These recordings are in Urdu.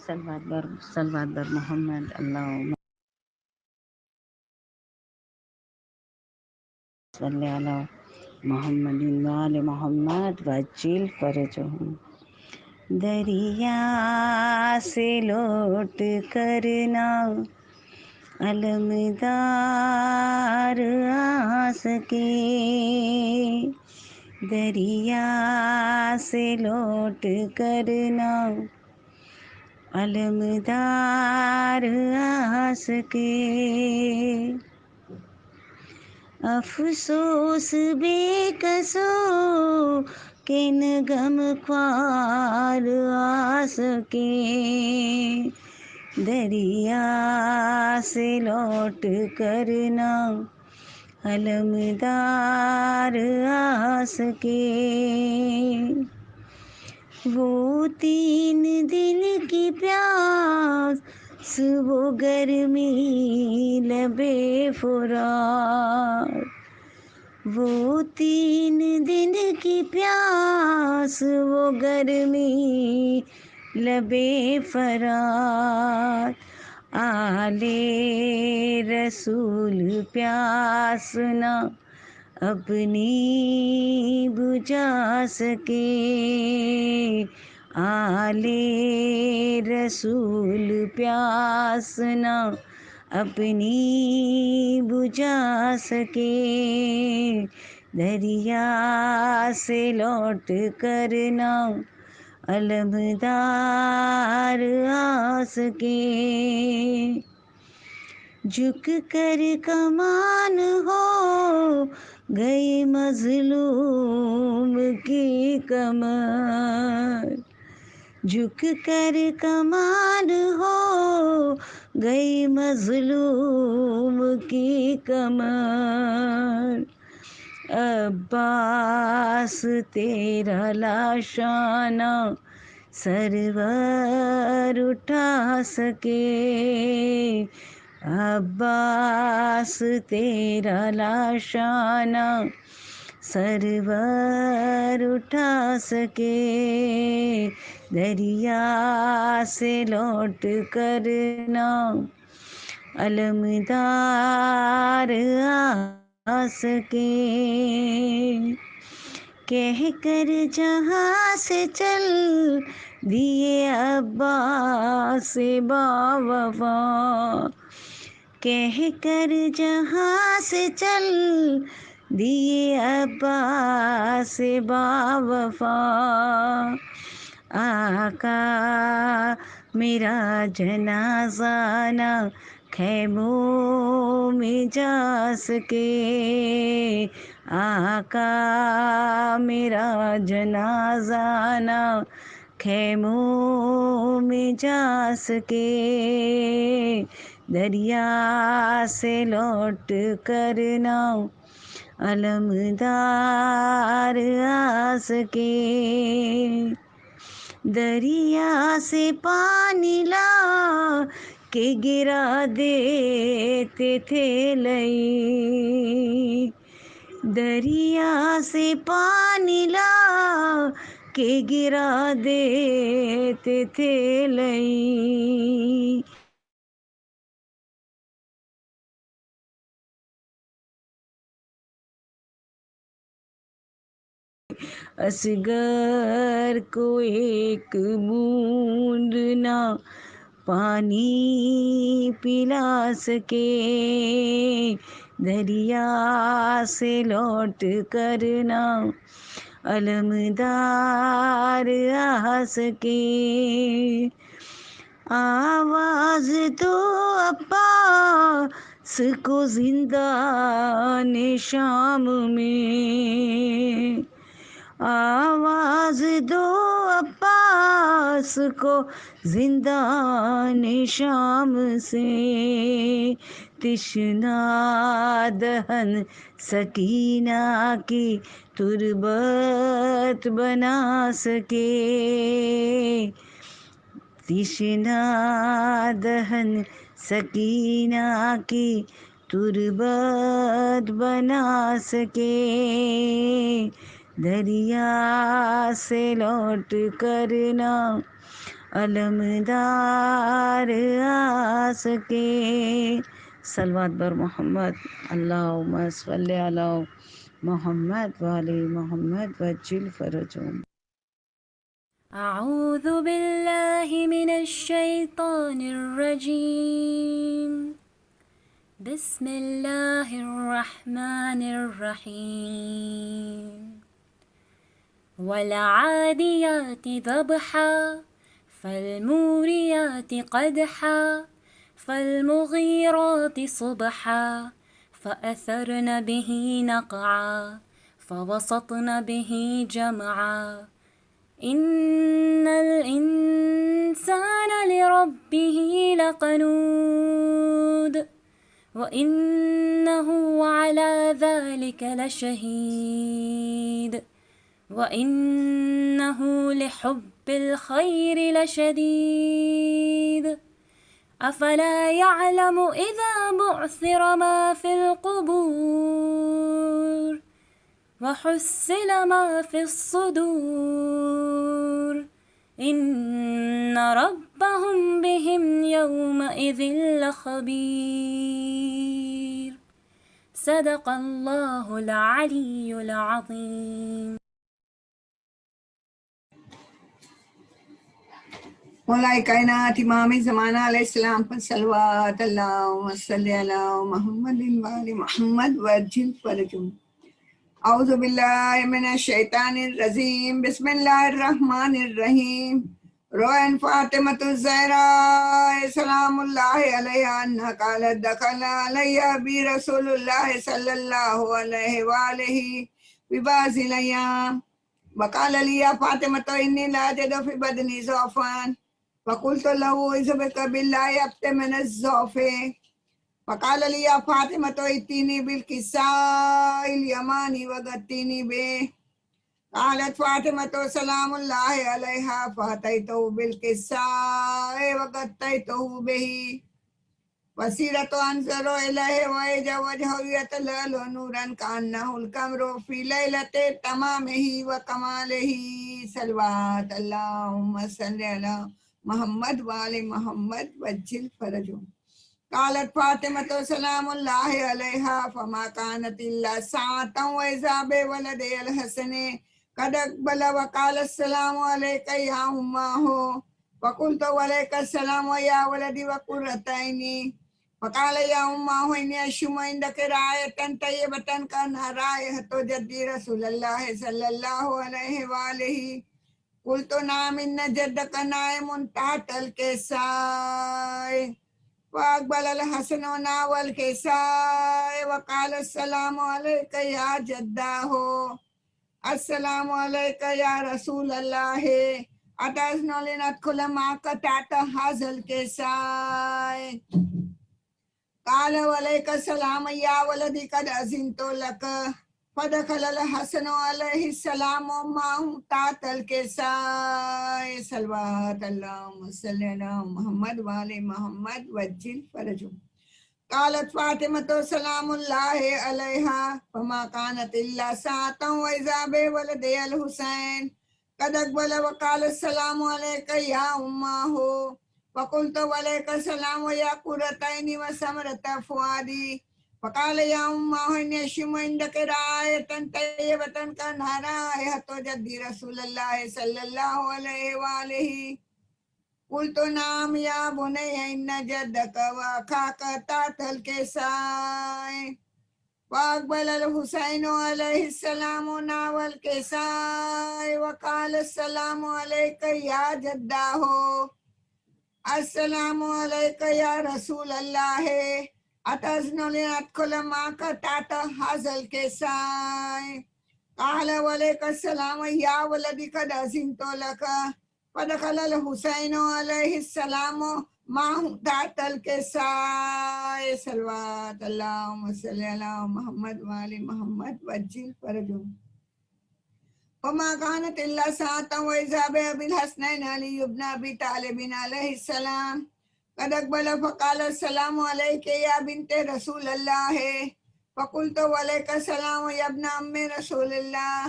صلوات بر محمد اللہم صلی علی محمد وآل محمد وعجل فرجہم۔ دریا سے لوٹ کر نہ علمدار آ سکے، دریا سے لوٹ کر نہ علمدار آ سکے، افسوس بے کسوں کہ نہ غم خوار آ سکے، دریا سے لوٹ کر نہ علمدار آ سکے، وہ تین دن کی پیاس وہ گرمی لبے فرات، وہ تین دن کی پیاس وہ گرمی لبے فرات، آلِ رسول پیاس نہ اپنی بجھا سکے، آلِ رسول پیاس نہ اپنی بجھا سکے، دریا سے لوٹ کر نہ علمدار آ سکے، جھک کر کمان ہو گئی مظلوم کی کمر، جھک کر کمان ہو گئی مظلوم کی کمر، عباس تیرا لاشانہ سرور اٹھا سکے، عباس تیرا لاشانہ سرور اٹھا سکے، دریا سے لوٹ کر نہ علمدار آ سکے، کہہ کر جہاں سے چل دیے عباس باوفا، کہہ کر جہاں سے چل دیے عباس باوفا، آقا میرا جنازہ نہ خیموں میں جا سکے، آقا میرا جنازہ نہ خیموں میں جا سکے، دریا سے لوٹ کر نہ علمدار آ سکے، دریا سے پانی لا کے گرا دیتے تھے لئی، دریا سے پانی لا کے گرا دیتے تھے لئی، اصغر کو ایک بوند نہ پانی پلا سکے، دریا سے لوٹ کر نہ علمدار آ سکے، آواز دو عباس کو زندان شام میں، آواز دو عباس کو زندان شام سے، تشنا دہن سکینہ کی تربت بنا سکے، تشنا دہن سکینہ کی تربت بنا سکے، دریا سے لوٹ کر نہ علمدار آس کے صلوات بر محمد اللہم صلی علی محمد وعلی محمد وجل فرجهم. أعوذ بالله من الشيطان الرجيم. بسم الله الرحمن الرحيم. والعاديات ضبحا فالموريات قدحا فالمغيرات صبحا فأثرن به نقعا فوسطن به جمعا إن الإنسان لربه لقنود وإنه على ذلك لشهيد وإنه لحب الخير لشديد أفلا يعلم إذا بعثر ما في القبور وحصل ما في الصدور إن ربهم بهم يومئذ لخبير. صدق الله العلي العظيم. مولا کائنات امام زمانہ علیہ السلام پر صلوات اللہم صلی علی محمد وعلی محمد وجل فرجهم. اعوذ باللہ من الشیطان الرجیم بسم اللہ الرحمن الرحیم. روان فاطمۃ الزہراء سلام اللہ علیہا انہا قالت دخل علی بی رسول اللہ صلی اللہ علیہ وآلہ ببعض الایام وقال لی یا فاطمۃ انی لا اجد فی بدنی ضعفا فقلت له اعوذ بک باللہ ابت من الضعف فقال لي يا فاطمة ائتيني بالكساء اليماني وغطيني به. قالت فاطمة سلام الله عليها فأتيته بالكساء وغطيته به وسيرت أنظر إليه وإذا وجهه يتلألأ نورا كأنه القمر في ليلة تمامه وكماله. صلوات اللهم صل على محمد وآل محمد وجل فرجهم. قالت فاطمة سلام الله عليها فما كانت إلا ساعة وإذا بولدي الحسن قد أقبل وقال السلام عليك يا أمه وقلت وعليك السلام يا ولدي وقرة عيني. فقال يا أمه إني أشم عندك رائحة طيبة كأنها رائحة جدي رسول الله صلى الله عليه وآله. قلت نعم إن جدك نائم تحت الكساء. فأقبل الحسن وناول الكساء وقال السلام عليك يا جداه السلام عليك يا رسول الله أتأذن لندخل معك تحت هذا الكساء. قال وعليك السلام يا ولدي قد أذنت لك. فدخل الحسن عليه السلام معه تحت الكساء. صلوات اللهم صل على محمد وآل محمد وجل فرجهم. قالت فاطمة سلام الله عليها فما كانت إلا ساعة وإذا بولدي الحسين قد أقبل وقال السلام عليك يا أمه فقلت وعليك السلام يا قرة عيني وثمرة فؤادي. فقال يا أمه إني أشم عندك رائحة طيبة كأنها رائحة جدي رسول الله صلى الله عليه وآله. قلت نعم يا بني إن جدك وأخاك تحت الكساء. فأقبل الحسين عليه السلام نحو الكساء وقال السلام عليك يا جداه السلام عليك يا رسول الله أتأذن لندخل معك تحت هذا الكساء. قال وعليك السلام يا ولدي قد أذنت لك. فدخل الحسين عليه السلام معه تحت الكساء. صلوات اللهم صل على محمد وآل محمد وجل فرجهم. وما كانت إلا ساعة وإذا بأبي الحسنين علي بن أبي طالب عليه السلام قد أقبل فقال السلام عليك يا بنت رسول الله. فقلت وعليك السلام يا ابن أم رسول الله.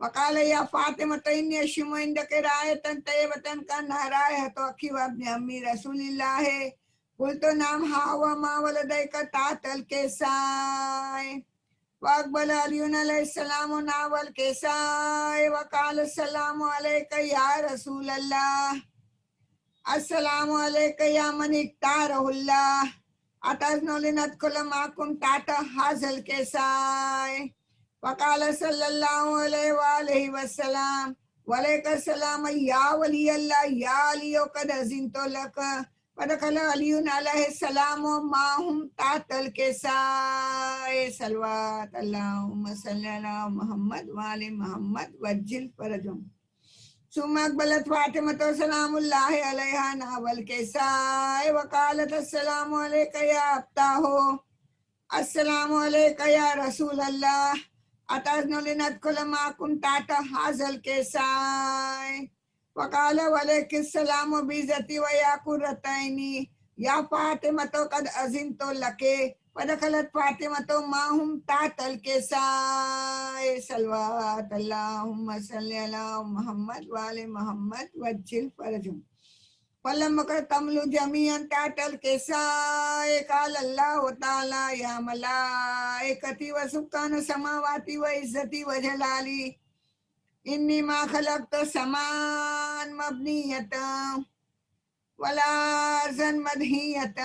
وقال یا فاطمة إني أشم عندك رائحة طيبة كأنها رائحة أخي وابن عمي رسول الله. قلت نعم ها وما ولديك تحت الكساء. وأقبل علي عليه السلام نحو الكساء وقال السلام عليك يا رسول الله. السلام عليك يا من اختاره الله. أتأذن لندخل معكم تحت هذا الكساء. وقال صلى الله عليه وآله وسلم وعليك السلام يا ولي الله يا علي قد أذنت لك. فدخل علي عليه السلام معهم تحت الكساء. صلوات اللهم صل على محمد وآل محمد وجل فرجهم. ثم أقبلت فاطمة سلام الله عليها نحو الكساء وقالت السلام عليك يا أبتاه. السلام عليك يا رسول الله. أتأذن لندخل معكم تحت هذا الكساء. وقال وعليك السلام بعزتي ويا قرة عيني يا فاطمة قد أذنت لك. فدخلت فاطمة معهم تحت الكساء. صلوات اللهم صل على محمد وآل محمد وجل فرجهم. فلما تملوا جميعا تحت الكساء قال الله تعالى يا ملائكتي وسكان السماوات وعزتي وجلالي إني ما خلقت سماء مبنية ولا أرضا مدهية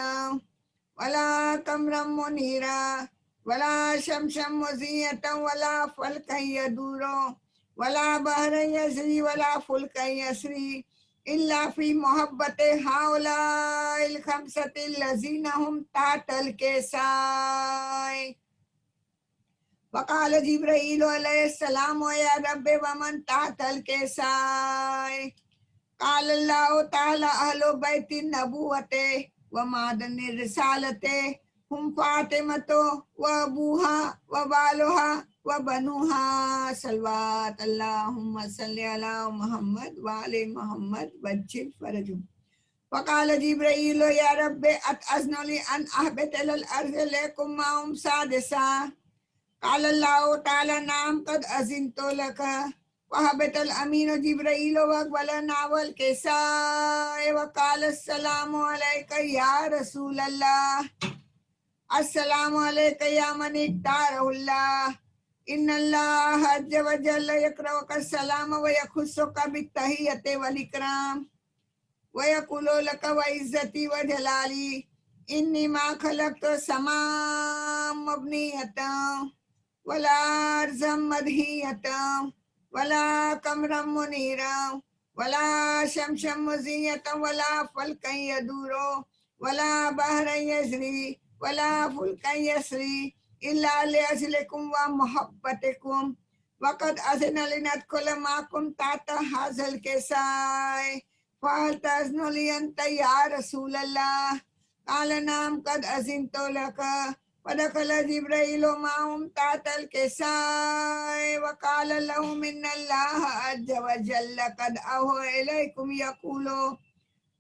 ولا قمرا منيرا ولا شمسا مضية ولا فلكا يدور ولا بحرا يجري ولا فلكا يسري إلا في محبة هؤلاء الخمسة الذين هم تحت الكساء. وقال جبرائيل عليه السلام يا رب ومن تحت الكساء. قال الله تعالى أهل بيت النبوة ومعدن الرسالة هم فاطمة وأبوها وبالها وبنوها. صلوات اللهم صل على محمد وآل محمد وجل فرجهم. وقال جبرائيل يا رب أتأذن لي أن أهبط إلى الأرض إليكم معهم سادسا. قال الله تعالى نعم قد أذنت لك. وهبط الأمين جبرائيل وأقبل نحو الكساء وقال السلام عليك يا رسول الله. السلام عليك يا من اختاره الله. إن الله عز وجل يقرأك السلام ويخصك بالتحية والإكرام ويقول لك وعزتي وجلالي إني ما خلقت سماء مبنية ولا أرضا مدهية ولا قمرا منيرا ولا شمسا مضية ولا فلكا يدور ولا بحرا يجري ولا فلكا يسري إلا لأجلكم ومحبتكم. وقد أذن لندخل معكم تحت هذا الكساء. فهل تأذن لي أنت يا رسول الله؟ قال نعم قد أذنت لك. فدخل جبرائيل معهم تحت الكساء وقال لهم إن الله عز وجل قد أوحى إليكم يقول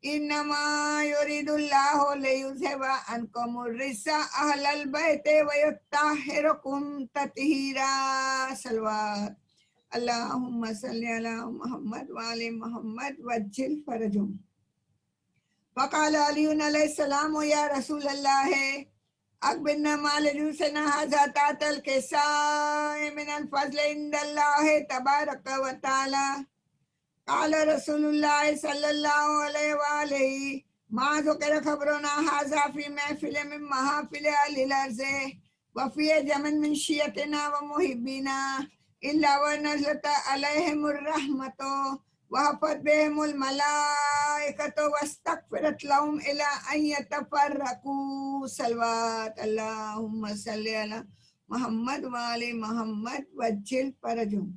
إنما يريد الله ليذهب عنكم الرجس أهل البيت ويطهركم تطهيرا. صلوات اللهم صل على محمد وآل محمد وجل فرجهم. وقال علي عليه السلام يا رسول الله أخبرنا ما لجوسنا هذا تحت الكساء من الفضل عند الله تبارك وتعالى. قال رسول الله صلى الله عليه وآله ما ذكر خبرنا هذا في محفل من محافل أهل الأرض وفي جمع من شيعتنا ومحبينا إلا ونزلت عليهم الرحمة وحفت بهم الملائكة واستغفرت لهم إلى أن يتفرقوا. صلوات اللهم صل على محمد وآل محمد وجل فرجهم.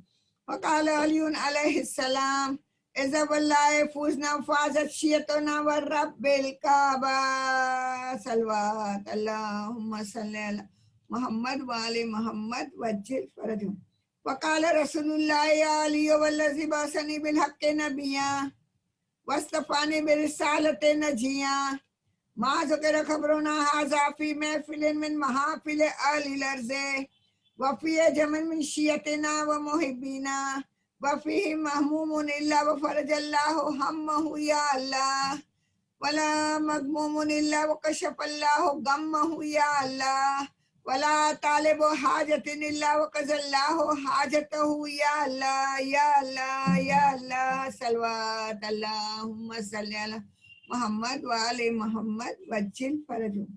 وقال علي عليه السلام إذا والله فوزنا فازت شيعتنا والرب الكعبة. صلوات اللهم صل على محمد وآل محمد وجل فرجهم. وقال رسول الله يا علي والذي بعثني بالحق نبيا واصطفاني برسالة نجيا ما ذكر خبرنا هذا في محفل من محافل أهل الأرض وفي جمع من شيعتنا ومحبينا وفيه مهموم إلا وفرج الله همه يا الله ولا مغموم إلا وكشف الله غمه يا الله ولا طالب حاجة إلا وقضى الله حاجته يا الله يا الله يا الله صلوات اللهم صل على محمد وآل محمد وجل فرجهم.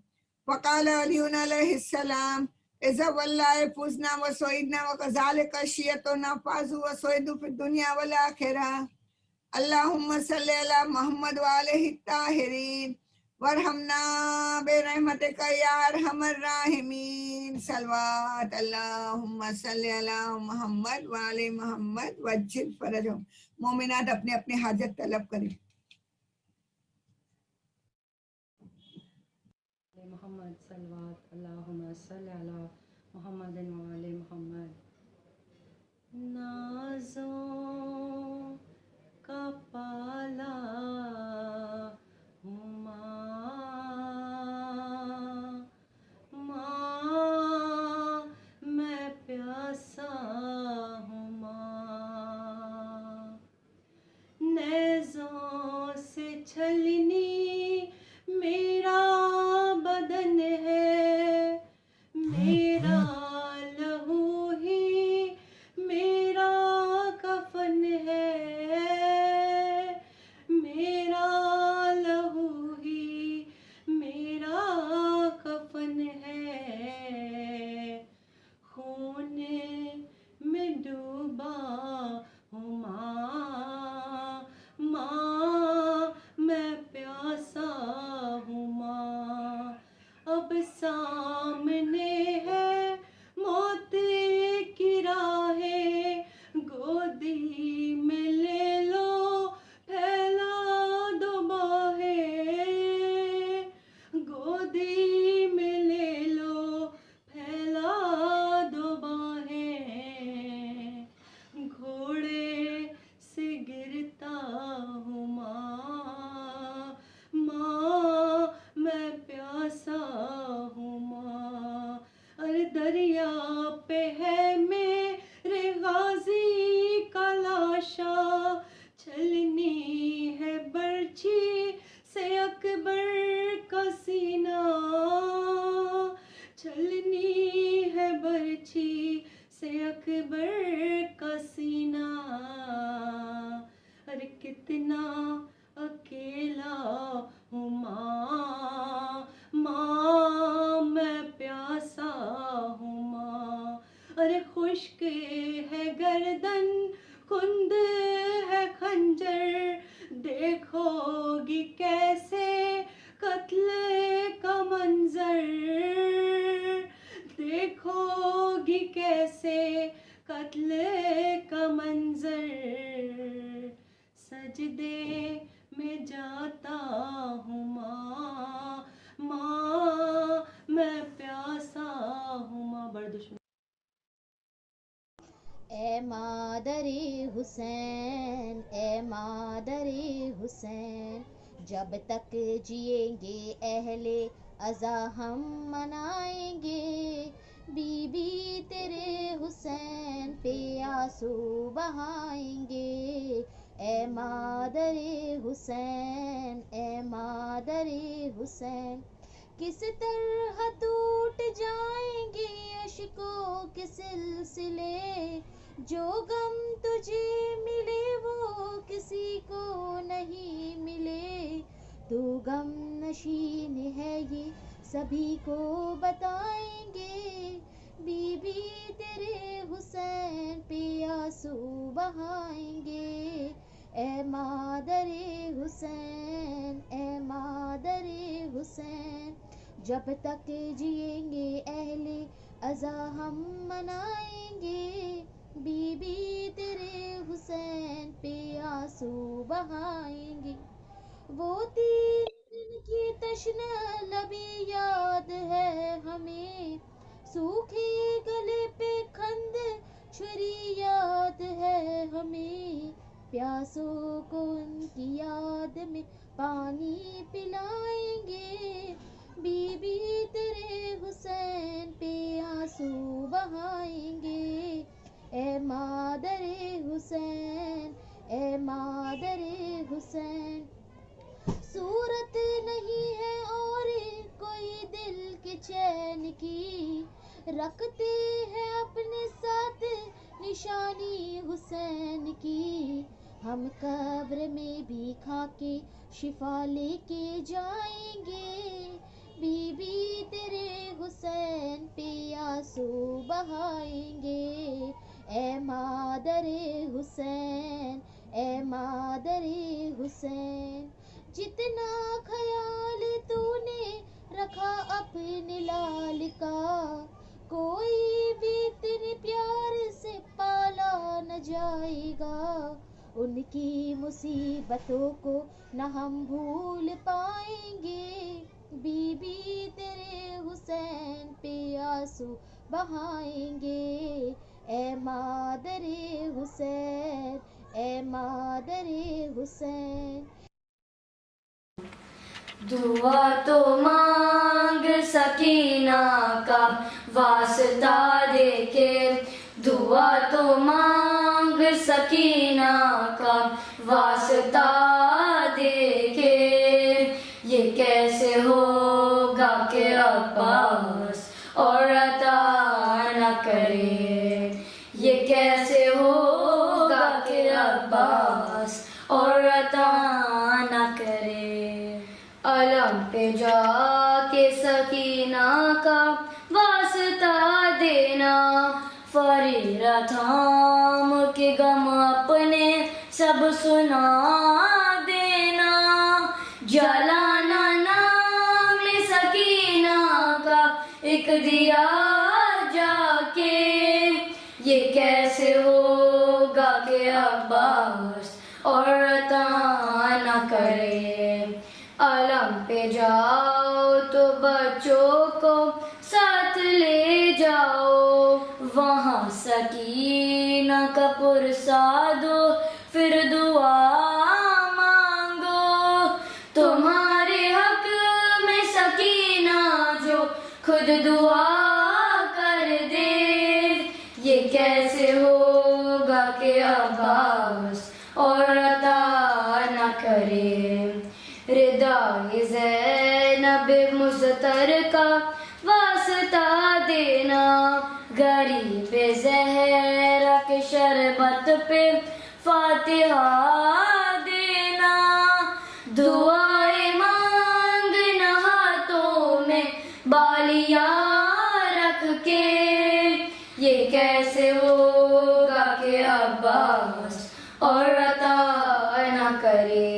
وقال علي عليه السلام إذا والله فزنا وسعدنا وكذلك شيئتنا فازوا وسعدوا في الدنيا والآخرة. اللهم صل على محمد وآله الطاهرين وارحمنا برحمتك يا أرحم الراحمين. صلوات اللهم صل على محمد وآل محمد وجل فرجهم. مومنات اپنے اپنے حاجت طلب کریں. محمد صلوات اللہم صلی علی محمد وعلی محمد. نازوں کا پالا ہوں ماں میں پیاسا ہوں ماں. نیزوں سے چھلنی میرا بدن ہے میرا لہو ہی میرا کفن ہے میرا لہو ہی میرا کفن ہے. خون میں ڈوبا ہوں ماں میں پیاسا ہوں ماں. اب سامنے ہے موت کی راہیں گودی میں لے لو پھیلا دو باہیں گودی میں لے لو پھیلا دو باہیں. گھوڑے سے گرتا ہوں ماں میں پیاسا ہوں ماں. ارے دریا پہ ہے میرے غازی کا لاشا چھلنی ہے برچھی سے اکبر کا سینہ چھلنی ہے برچھی سے اکبر کا سینہ. ارے کتنا اکیلا ہوں ماں میں پیاسا ہوں ماں. ارے خشک ہے گردن کند ہے خنجر دیکھو گی کیسے قتل کا منظر دیکھو گی کیسے قتل کا منظر. سجدے میں جاتا ہوں ماں میں پیاسا ہوں ماں. بڑے دشمن. اے مادر حسین اے مادر حسین جب تک جئیں گے اہل عزا ہم منائیں گے بی بی تیرے حسین پہ آنسو بہائیں گے. اے مادر حسین اے مادر حسین کس طرح ٹوٹ جائیں گے اشکوں کے سلسلے جو غم تجھے ملے وہ کسی کو نہیں ملے. تو غم نشین ہے یہ سبھی کو بتائیں گے بی بی تیرے حسین پہ آنسو بہائیں گے. اے مادر حسین اے مادر حسین جب تک جئیں گے اہل عزا ہم منائیں گے بی بی تیرے حسین پہ آنسو بہائیں گے. وہ تین دن کی تشنہ لبی یاد ہے ہمیں سوکھے گلے پہ کھند چھری یاد ہے ہمیں پیاسوں کو ان کی یاد میں پانی پلائیں گے بی بی تیرے حسین پہ آنسو بہائیں گے. اے مادر حسین، اے مادر حسین۔ صورت نہیں ہے اور کوئی دل کے چین کی، رکھتے ہیں اپنے ساتھ نشانی حسین کی۔ ہم قبر میں بھی کھا کے شفا لے کے جائیں گے، بی بی تیرے حسین پہ آنسو بہائیں گے۔ اے مادر حسین، اے مادر حسین۔ جتنا خیال تو نے رکھا اپنے لال کا، کوئی بھی اتنے پیار سے پالا نہ جائے گا۔ ان کی مصیبتوں کو نہ ہم بھول پائیں گے، بی بی تیرے حسین پہ آنسو بہائیں گے۔ اے مادر حسین، اے مادر حسین۔ دعا تو مانگ سکینہ کا واسطہ دے کے، دعا تو مانگ سکینہ کا واسطہ دے کے، یہ کیسے ہوگا کہ عباس اور عطا نہ کرے، یہ کیسے ہوگا کہ عباس اور عطا نہ کرے۔ علم پہ جا کے سکینہ کا واسطہ دینا، فریرہ تھام کے غم اپنے سب سنا دینا، جلانا نام سکینہ کا ایک دیا جا کے، یہ کیسے ہوگا کہ عباس اور عطا نہ کرے۔ علم پہ جاؤ تو بچوں کو ساتھ لے جاؤ، وہاں سکینہ کا پرسا دو پھر دعا مانگو، تمہارے حق میں سکینہ جو خود دعا کر دے، یہ کیسے ہوگا کہ عباس اور عطا نہ کرے۔ ردائے زینب مسترکہ واسطہ دینا، غریب زہرا کے شربت پہ فاتحہ دینا، دعائیں مانگنا ہاتھوں میں بالیاں رکھ کے، یہ کیسے ہوگا کہ عباس اور عطا نہ کرے۔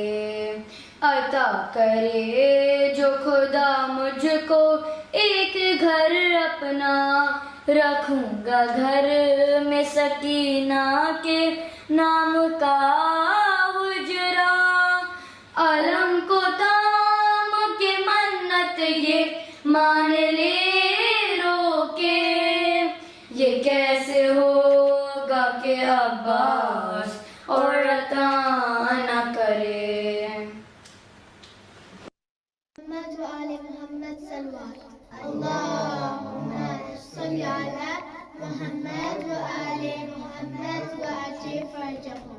عطا کرے جو خدا مجھ کو ایک گھر اپنا، رکھوں گا گھر میں سکینہ کے نام کا حجرا، علم کو تام کے منت یہ مان لے رو کے، یہ کیسے ہوگا کہ عباس اور عطا نہ کرے۔ محمد و آل محمد صلوات، اللہم صلی علی محمد و آل محمد و عجل فرجہم۔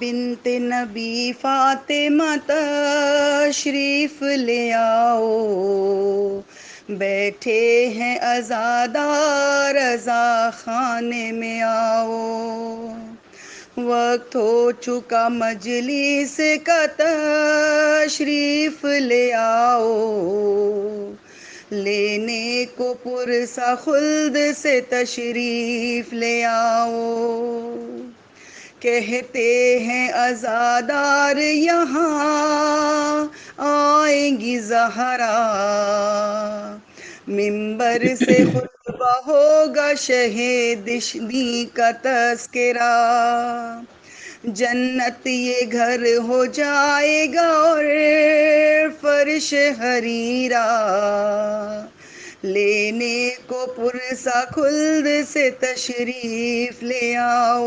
بنت نبی فاطمہ تشریف لے آؤ، بیٹھے ہیں عزادار رضا خانے میں آؤ، وقت ہو چکا مجلس کا تشریف لے آؤ، لینے کو پرسا خلد سے تشریف لے آؤ، کہتے ہیں عزادار یہاں آئیں گی زہرا، ممبر سے خطبہ ہوگا شہیدی کا تذکرہ، جنت یہ گھر ہو جائے گا اور فرش حریرہ، لینے کو پرسا خلد سے تشریف لے آؤ،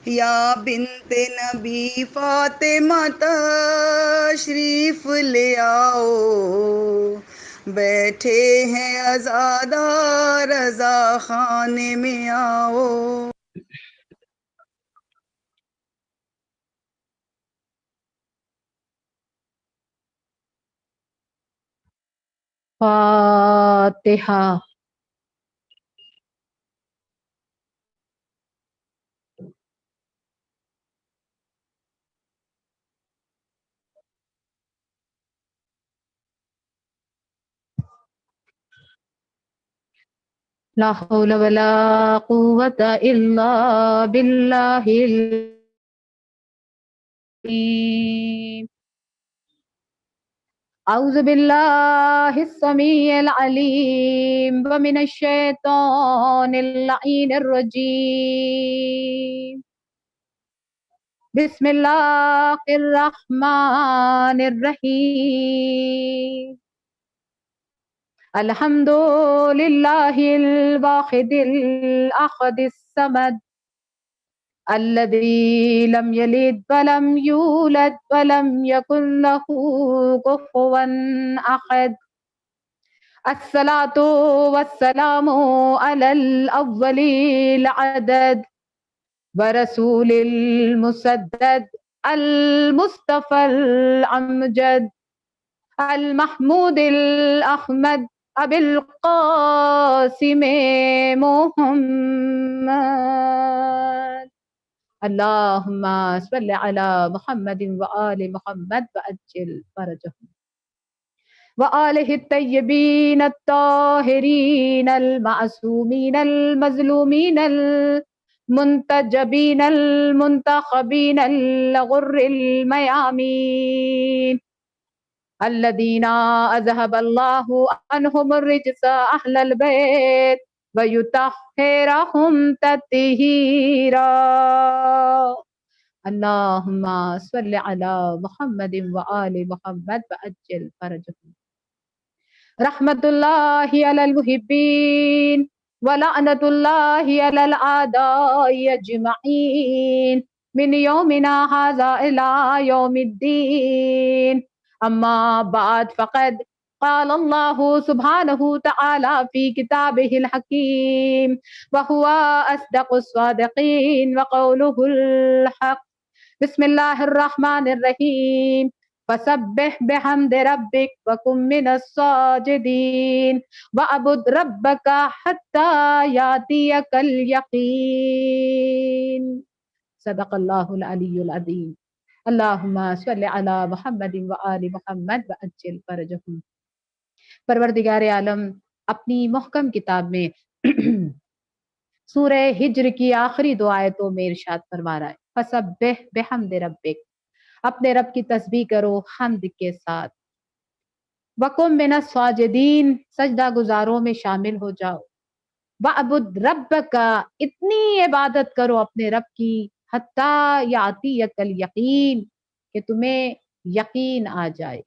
یا بنت نبی فاطمہ تشریف لے آؤ، بیٹھے ہیں عزادار رضا خانے میں آؤ۔ فاتحہ۔ لا حول ولا قوة إلا بالله العظيم. أعوذ بالله السميع العليم ومن الشيطان اللعين الرجيم. بسم الله الرحمن الرحيم. الحمد لله الواحد الأحد الصمد الذي لم يلد ولم يولد ولم يكن له كفوا أحد. الصلاة والسلام على الأول العدد ورسول المسدد المصطفى الأمجد المحمود الأحمد أبي القاسم محمد. اللهم صل على محمد وآل محمد وأجل فرجهم وآله الطيبين الطاهرين المعصومين المظلومين المنتجبين المنتخبين الغر الميامين الذين أذهب الله عنهم الرجس أهل البيت ويطهرهم تطهيرا. اللهم صل على محمد وآل محمد وأجل فرجهم. رحمة الله على المحبين ولعنة الله على الأعداء أجمعين من يومنا هذا إلى يوم الدين. أما بعد فقد قال الله سبحانه تعالى في كتابه الحكيم وهو أصدق الصادقين وقوله الحق. بسم الله الرحمن الرحيم. فسبح بحمد ربك وكن من الساجدين وعبد ربك حتى يأتيك اليقين. صدق الله العلي العظيم. اللهم صل على محمد وآل محمد وأجل فرجهم. پروردگار عالم اپنی محکم کتاب میں سورہ ہجر کی آخری دو آیتوں میں ارشاد فرما رہا ہے فسبح بحمد ربک، اپنے رب کی تسبیح کرو حمد کے ساتھ، وکن من الساجدین، سجدہ گزاروں میں شامل ہو جاؤ، وعبد ربک، اتنی عبادت کرو اپنے رب کی، حتی یاتیک الیقین، کہ تمہیں یقین آ جائے،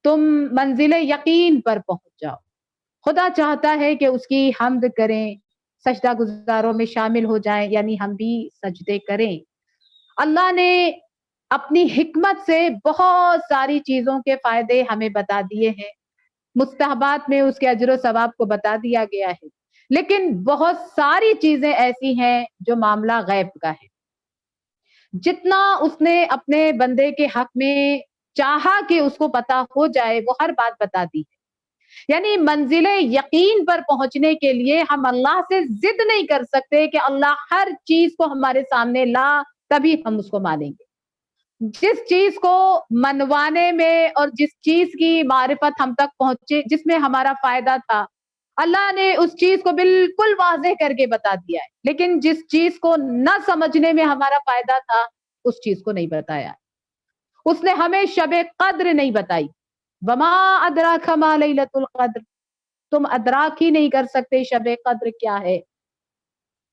تم منزل یقین پر پہنچ جاؤ۔ خدا چاہتا ہے کہ اس کی حمد کریں، سجدہ گزاروں میں شامل ہو جائیں، یعنی ہم بھی سجدے کریں۔ اللہ نے اپنی حکمت سے بہت ساری چیزوں کے فائدے ہمیں بتا دیے ہیں، مستحبات میں اس کے اجر و ثواب کو بتا دیا گیا ہے، لیکن بہت ساری چیزیں ایسی ہیں جو معاملہ غیب کا ہے۔ جتنا اس نے اپنے بندے کے حق میں چاہا کہ اس کو پتا ہو جائے وہ ہر بات بتا دی ہے. یعنی منزل یقین پر پہنچنے کے لیے ہم اللہ سے ضد نہیں کر سکتے کہ اللہ ہر چیز کو ہمارے سامنے لا تبھی ہم اس کو مانیں گے. جس چیز کو منوانے میں اور جس چیز کی معرفت ہم تک پہنچے جس میں ہمارا فائدہ تھا اللہ نے اس چیز کو بالکل واضح کر کے بتا دیا ہے, لیکن جس چیز کو نہ سمجھنے میں ہمارا فائدہ تھا اس چیز کو نہیں بتایا. اس نے ہمیں شب قدر نہیں بتائی. وما ادراک ما لیلۃ القدر, تم ادراک ہی نہیں کر سکتے شب قدر کیا ہے.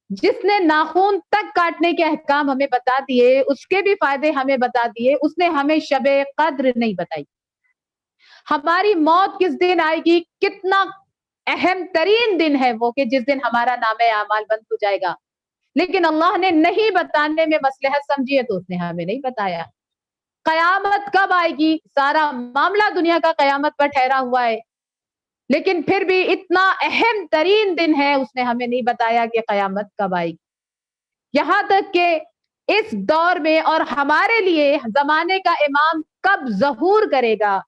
جس نے ناخون تک کاٹنے کے احکام ہمیں بتا دیے, اس کے بھی فائدے ہمیں بتا دیے, اس نے ہمیں شب قدر نہیں بتائی. ہماری موت کس دن آئے گی, کتنا اہم ترین دن ہے وہ کہ جس دن ہمارا نام اعمال بند ہو جائے گا, لیکن اللہ نے نہیں بتانے میں مصلحت سمجھی ہے تو اس نے ہمیں نہیں بتایا. قیامت کب آئے گی, سارا معاملہ دنیا کا قیامت پر ٹھہرا ہوا ہے, لیکن پھر بھی اتنا اہم ترین دن ہے اس نے ہمیں نہیں بتایا کہ قیامت کب آئے گی. یہاں تک کہ اس دور میں اور ہمارے لیے زمانے کا امام کب ظہور کرے گا,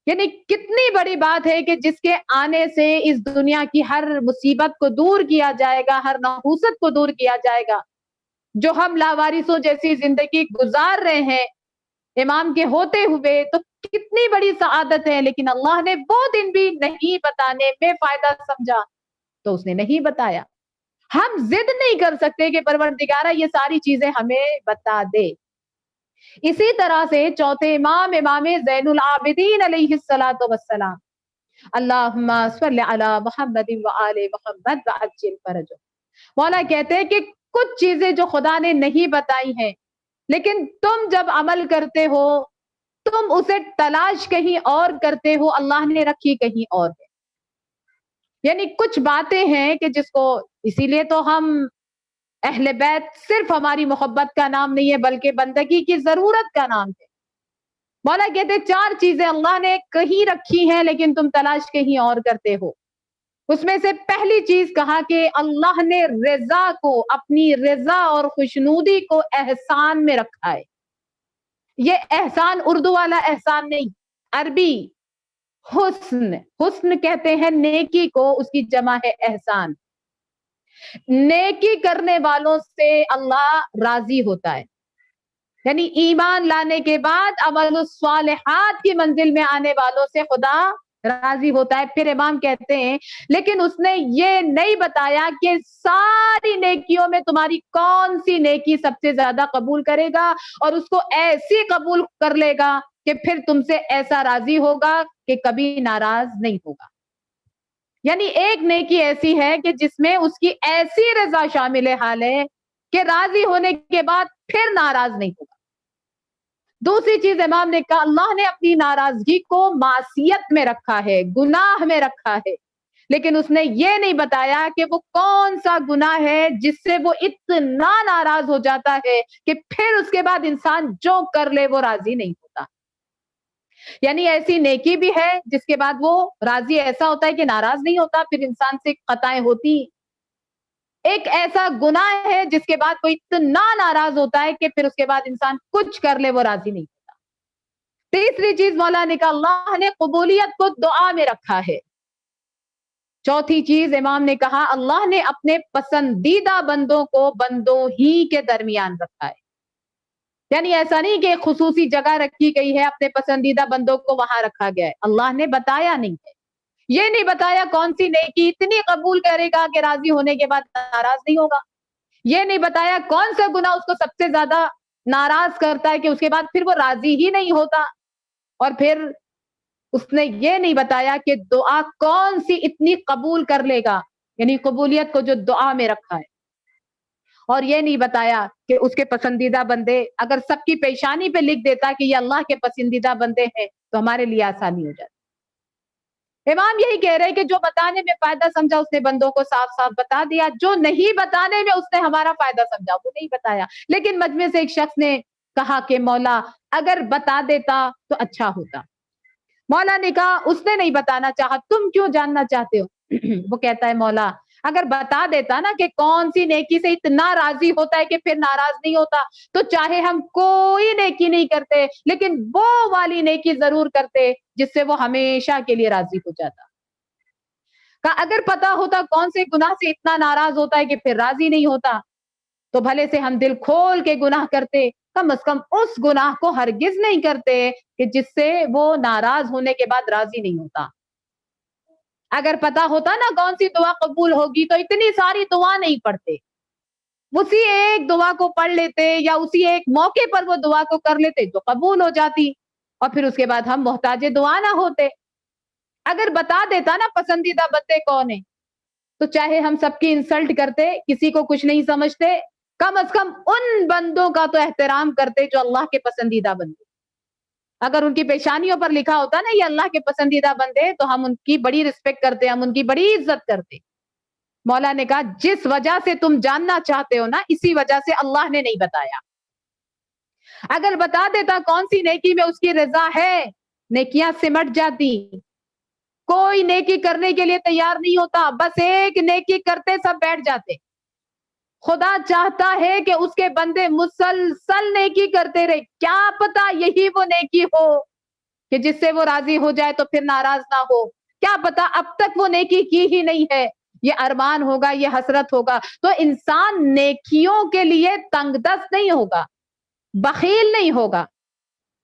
یعنی کتنی بڑی بات ہے کہ جس کے آنے سے اس دنیا کی ہر مصیبت کو دور کیا جائے گا, ہر نحوست کو دور کیا جائے گا. جو ہم لاوارثوں جیسی زندگی گزار رہے ہیں امام کے ہوتے ہوئے تو کتنی بڑی سعادت ہے, لیکن اللہ نے وہ دن بھی نہیں بتانے میں فائدہ سمجھا تو اس نے نہیں بتایا. ہم ضد نہیں کر سکتے کہ پروردگارہ یہ ساری چیزیں ہمیں بتا دے. اسی طرح سے چوتھے امام امام زین العابدین علیہ الصلوۃ والسلام, اللہم صلی علی محمد وآل محمد وعجل فرجہ. مولا کہتے ہیں کہ کچھ چیزیں جو خدا نے نہیں بتائی ہیں لیکن تم جب عمل کرتے ہو تم اسے تلاش کہیں اور کرتے ہو, اللہ نے رکھی کہیں اور ہے. یعنی کچھ باتیں ہیں کہ جس کو, اسی لیے تو ہم اہل بیت صرف ہماری محبت کا نام نہیں ہے بلکہ بندگی کی ضرورت کا نام ہے. مولا کہتے 4 چیزیں اللہ نے کہیں رکھی ہیں لیکن تم تلاش کہیں اور کرتے ہو. اس میں سے پہلی چیز کہا کہ اللہ نے رضا کو, اپنی رضا اور خوشنودی کو احسان میں رکھا ہے. یہ احسان اردو والا احسان نہیں, عربی حسن, حسن کہتے ہیں نیکی کو, اس کی جمع ہے احسان. نیکی کرنے والوں سے اللہ راضی ہوتا ہے, یعنی ایمان لانے کے بعد عمل الصالحات کی منزل میں آنے والوں سے خدا راضی ہوتا ہے. پھر امام کہتے ہیں لیکن اس نے یہ نہیں بتایا کہ ساری نیکیوں میں تمہاری کون سی نیکی سب سے زیادہ قبول کرے گا اور اس کو ایسی قبول کر لے گا کہ پھر تم سے ایسا راضی ہوگا کہ کبھی ناراض نہیں ہوگا. یعنی ایک نیکی ایسی ہے کہ جس میں اس کی ایسی رضا شامل حال ہے کہ راضی ہونے کے بعد پھر ناراض نہیں ہوگا. دوسری چیز امام نے کہا اللہ نے اپنی ناراضگی کو معصیت میں رکھا ہے, گناہ میں رکھا ہے, لیکن اس نے یہ نہیں بتایا کہ وہ کون سا گناہ ہے جس سے وہ اتنا ناراض ہو جاتا ہے کہ پھر اس کے بعد انسان جو کر لے وہ راضی نہیں ہوتا. یعنی ایسی نیکی بھی ہے جس کے بعد وہ راضی ایسا ہوتا ہے کہ ناراض نہیں ہوتا, پھر انسان سے خطائیں ہوتی. ایک ایسا گناہ ہے جس کے بعد وہ اتنا ناراض ہوتا ہے کہ پھر اس کے بعد انسان کچھ کر لے وہ راضی نہیں ہوتا. تیسری چیز مولا نے کہا اللہ نے قبولیت کو دعا میں رکھا ہے. چوتھی چیز امام نے کہا اللہ نے اپنے پسندیدہ بندوں کو بندوں ہی کے درمیان رکھا ہے. یعنی ایسا نہیں کہ خصوصی جگہ رکھی گئی ہے, اپنے پسندیدہ بندوں کو وہاں رکھا گیا ہے. اللہ نے بتایا نہیں ہے, یہ نہیں بتایا کون سی نیکی اتنی قبول کرے گا کہ راضی ہونے کے بعد ناراض نہیں ہوگا. یہ نہیں بتایا کون سا گناہ اس کو سب سے زیادہ ناراض کرتا ہے کہ اس کے بعد پھر وہ راضی ہی نہیں ہوتا. اور پھر اس نے یہ نہیں بتایا کہ دعا کون سی اتنی قبول کر لے گا, یعنی قبولیت کو جو دعا میں رکھا ہے. اور یہ نہیں بتایا کہ اس کے پسندیدہ بندے اگر سب کی پیشانی پہ لکھ دیتا کہ یہ اللہ کے پسندیدہ بندے ہیں تو ہمارے لیے آسانی ہو جاتی. امام یہی کہہ رہے کہ جو بتانے میں فائدہ سمجھا اس نے بندوں کو صاف صاف بتا دیا, جو نہیں بتانے میں اس نے ہمارا فائدہ سمجھا وہ نہیں بتایا. لیکن مجمع سے ایک شخص نے کہا کہ مولا اگر بتا دیتا تو اچھا ہوتا. مولا نے کہا اس نے نہیں بتانا چاہا, تم کیوں جاننا چاہتے ہو؟ وہ کہتا ہے مولا اگر بتا دیتا نا کہ کون سی نیکی سے اتنا راضی ہوتا ہے کہ پھر ناراض نہیں ہوتا، تو چاہے ہم کوئی نیکی نہیں کرتے لیکن وہ والی نیکی ضرور کرتے جس سے وہ ہمیشہ کے لیے راضی ہو جاتا. کہ اگر پتا ہوتا کون سے گناہ سے اتنا ناراض ہوتا ہے کہ پھر راضی نہیں ہوتا تو بھلے سے ہم دل کھول کے گناہ کرتے، کم از کم اس گناہ کو ہرگز نہیں کرتے کہ جس سے وہ ناراض ہونے کے بعد راضی نہیں ہوتا. اگر پتا ہوتا نا کون سی دعا قبول ہوگی تو اتنی ساری دعا نہیں پڑھتے، اسی ایک دعا کو پڑھ لیتے یا اسی ایک موقع پر وہ دعا کو کر لیتے جو قبول ہو جاتی، اور پھر اس کے بعد ہم محتاج دعا نہ ہوتے. اگر بتا دیتا نا پسندیدہ بندے کون ہیں تو چاہے ہم سب کی انسلٹ کرتے، کسی کو کچھ نہیں سمجھتے، کم از کم ان بندوں کا تو احترام کرتے جو اللہ کے پسندیدہ بندے. اگر ان کی پیشانیوں پر لکھا ہوتا نا یہ اللہ کے پسندیدہ بندے تو ہم ان کی بڑی رسپیکٹ کرتے، ہم ان کی بڑی عزت کرتے. مولا نے کہا جس وجہ سے تم جاننا چاہتے ہو نا اسی وجہ سے اللہ نے نہیں بتایا. اگر بتا دیتا کون سی نیکی میں اس کی رضا ہے، نیکیاں سمٹ جاتی. کوئی نیکی کرنے کے لیے تیار نہیں ہوتا، بس ایک نیکی کرتے سب بیٹھ جاتے. خدا چاہتا ہے کہ اس کے بندے مسلسل نیکی کرتے رہے. کیا پتا یہی وہ نیکی ہو کہ جس سے وہ راضی ہو جائے تو پھر ناراض نہ ہو. کیا پتا اب تک وہ نیکی کی ہی نہیں ہے، یہ ارمان ہوگا، یہ حسرت ہوگا. تو انسان نیکیوں کے لیے تنگ دست نہیں ہوگا، بخیل نہیں ہوگا.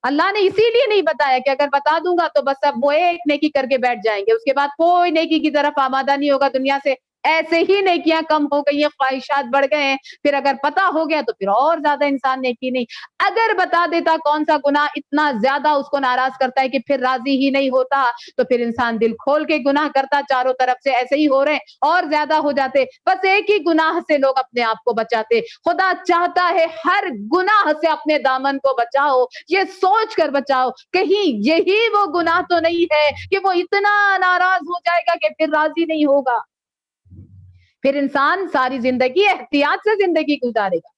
اللہ نے اسی لیے نہیں بتایا کہ اگر بتا دوں گا تو بس اب وہ ایک نیکی کر کے بیٹھ جائیں گے، اس کے بعد کوئی نیکی کی طرف آمادہ نہیں ہوگا دنیا سے. ایسے ہی نیکیاں کم ہو گئی ہیں، خواہشات بڑھ گئے ہیں، پھر اگر پتا ہو گیا تو پھر اور زیادہ انسان نیکی نہیں. اگر بتا دیتا کون سا گناہ اتنا زیادہ اس کو ناراض کرتا ہے کہ پھر راضی ہی نہیں ہوتا تو پھر انسان دل کھول کے گناہ کرتا. چاروں طرف سے ایسے ہی ہو رہے ہیں اور زیادہ ہو جاتے، بس ایک ہی گناہ سے لوگ اپنے آپ کو بچاتے. خدا چاہتا ہے ہر گناہ سے اپنے دامن کو بچاؤ، یہ سوچ کر بچاؤ کہیں یہی وہ گناہ تو نہیں ہے کہ وہ اتنا ناراض ہو جائے گا کہ پھر راضی نہیں ہوگا. پھر انسان ساری زندگی احتیاط سے زندگی گزارے گا.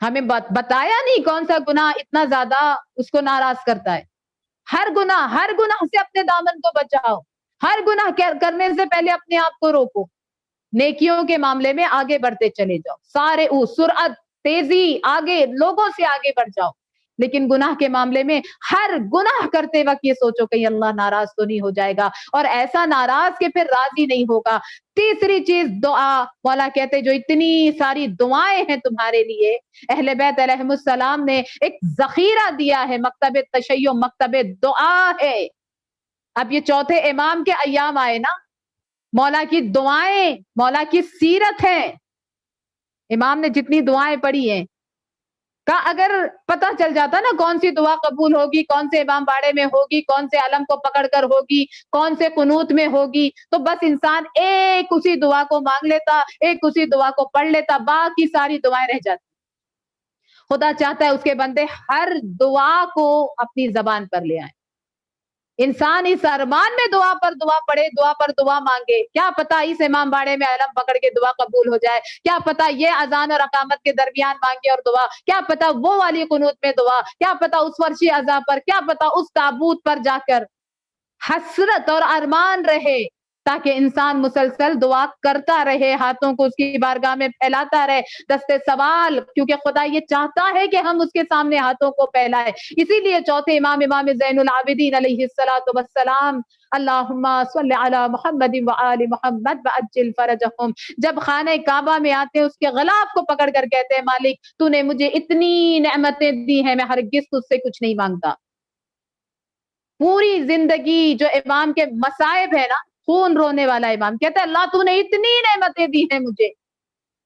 ہمیں بتایا نہیں کون سا گناہ اتنا زیادہ اس کو ناراض کرتا ہے. ہر گناہ سے اپنے دامن کو بچاؤ، ہر گناہ کرنے سے پہلے اپنے آپ کو روکو. نیکیوں کے معاملے میں آگے بڑھتے چلے جاؤ، سارے سرعت تیزی آگے، لوگوں سے آگے بڑھ جاؤ. لیکن گناہ کے معاملے میں ہر گناہ کرتے وقت یہ سوچو کہ اللہ ناراض تو نہیں ہو جائے گا، اور ایسا ناراض کہ پھر راضی نہیں ہوگا. تیسری چیز دعا. مولا کہتے جو اتنی ساری دعائیں ہیں تمہارے لیے، اہل بیت علیہم السلام نے ایک ذخیرہ دیا ہے، مکتب تشیع، مکتب دعا ہے. اب یہ چوتھے امام کے ایام آئے نا، مولا کی دعائیں، مولا کی سیرت ہے. امام نے جتنی دعائیں پڑھی ہیں کا اگر پتہ چل جاتا نا کون سی دعا قبول ہوگی، کون سے امام باڑے میں ہوگی، کون سے علم کو پکڑ کر ہوگی، کون سے قنوت میں ہوگی، تو بس انسان ایک اسی دعا کو مانگ لیتا، ایک اسی دعا کو پڑھ لیتا، باقی ساری دعائیں رہ جاتی. خدا چاہتا ہے اس کے بندے ہر دعا کو اپنی زبان پر لے آئیں. انسان اس ارمان میں دعا پر دعا پڑھے، دعا پر دعا مانگے. کیا پتا اس امام باڑے میں علم پکڑ کے دعا قبول ہو جائے، کیا پتا یہ اذان اور اقامت کے درمیان مانگے اور دعا، کیا پتا وہ والی قنوت میں دعا، کیا پتا اس فرشی عزا پر، کیا پتا اس تابوت پر جا کر. حسرت اور ارمان رہے تاکہ انسان مسلسل دعا کرتا رہے، ہاتھوں کو اس کی بارگاہ میں پھیلاتا رہے، دستے سوال، کیونکہ خدا یہ چاہتا ہے کہ ہم اس کے سامنے ہاتھوں کو پھیلائے. اسی لیے چوتھے امام زین العابدین علیہ الصلوۃ والسلام، اللہم صلی علی محمد وآل محمد وعجل فرجہم، جب خانہ کعبہ میں آتے ہیں اس کے غلاف کو پکڑ کر کہتے ہیں مالک تو نے مجھے اتنی نعمتیں دی ہیں، میں ہرگز تجھ سے کچھ نہیں مانگتا. پوری زندگی جو امام کے مصائب ہے نا، خون رونے والا امام کہتا ہے اللہ تو نے اتنی نعمتیں دی ہیں مجھے،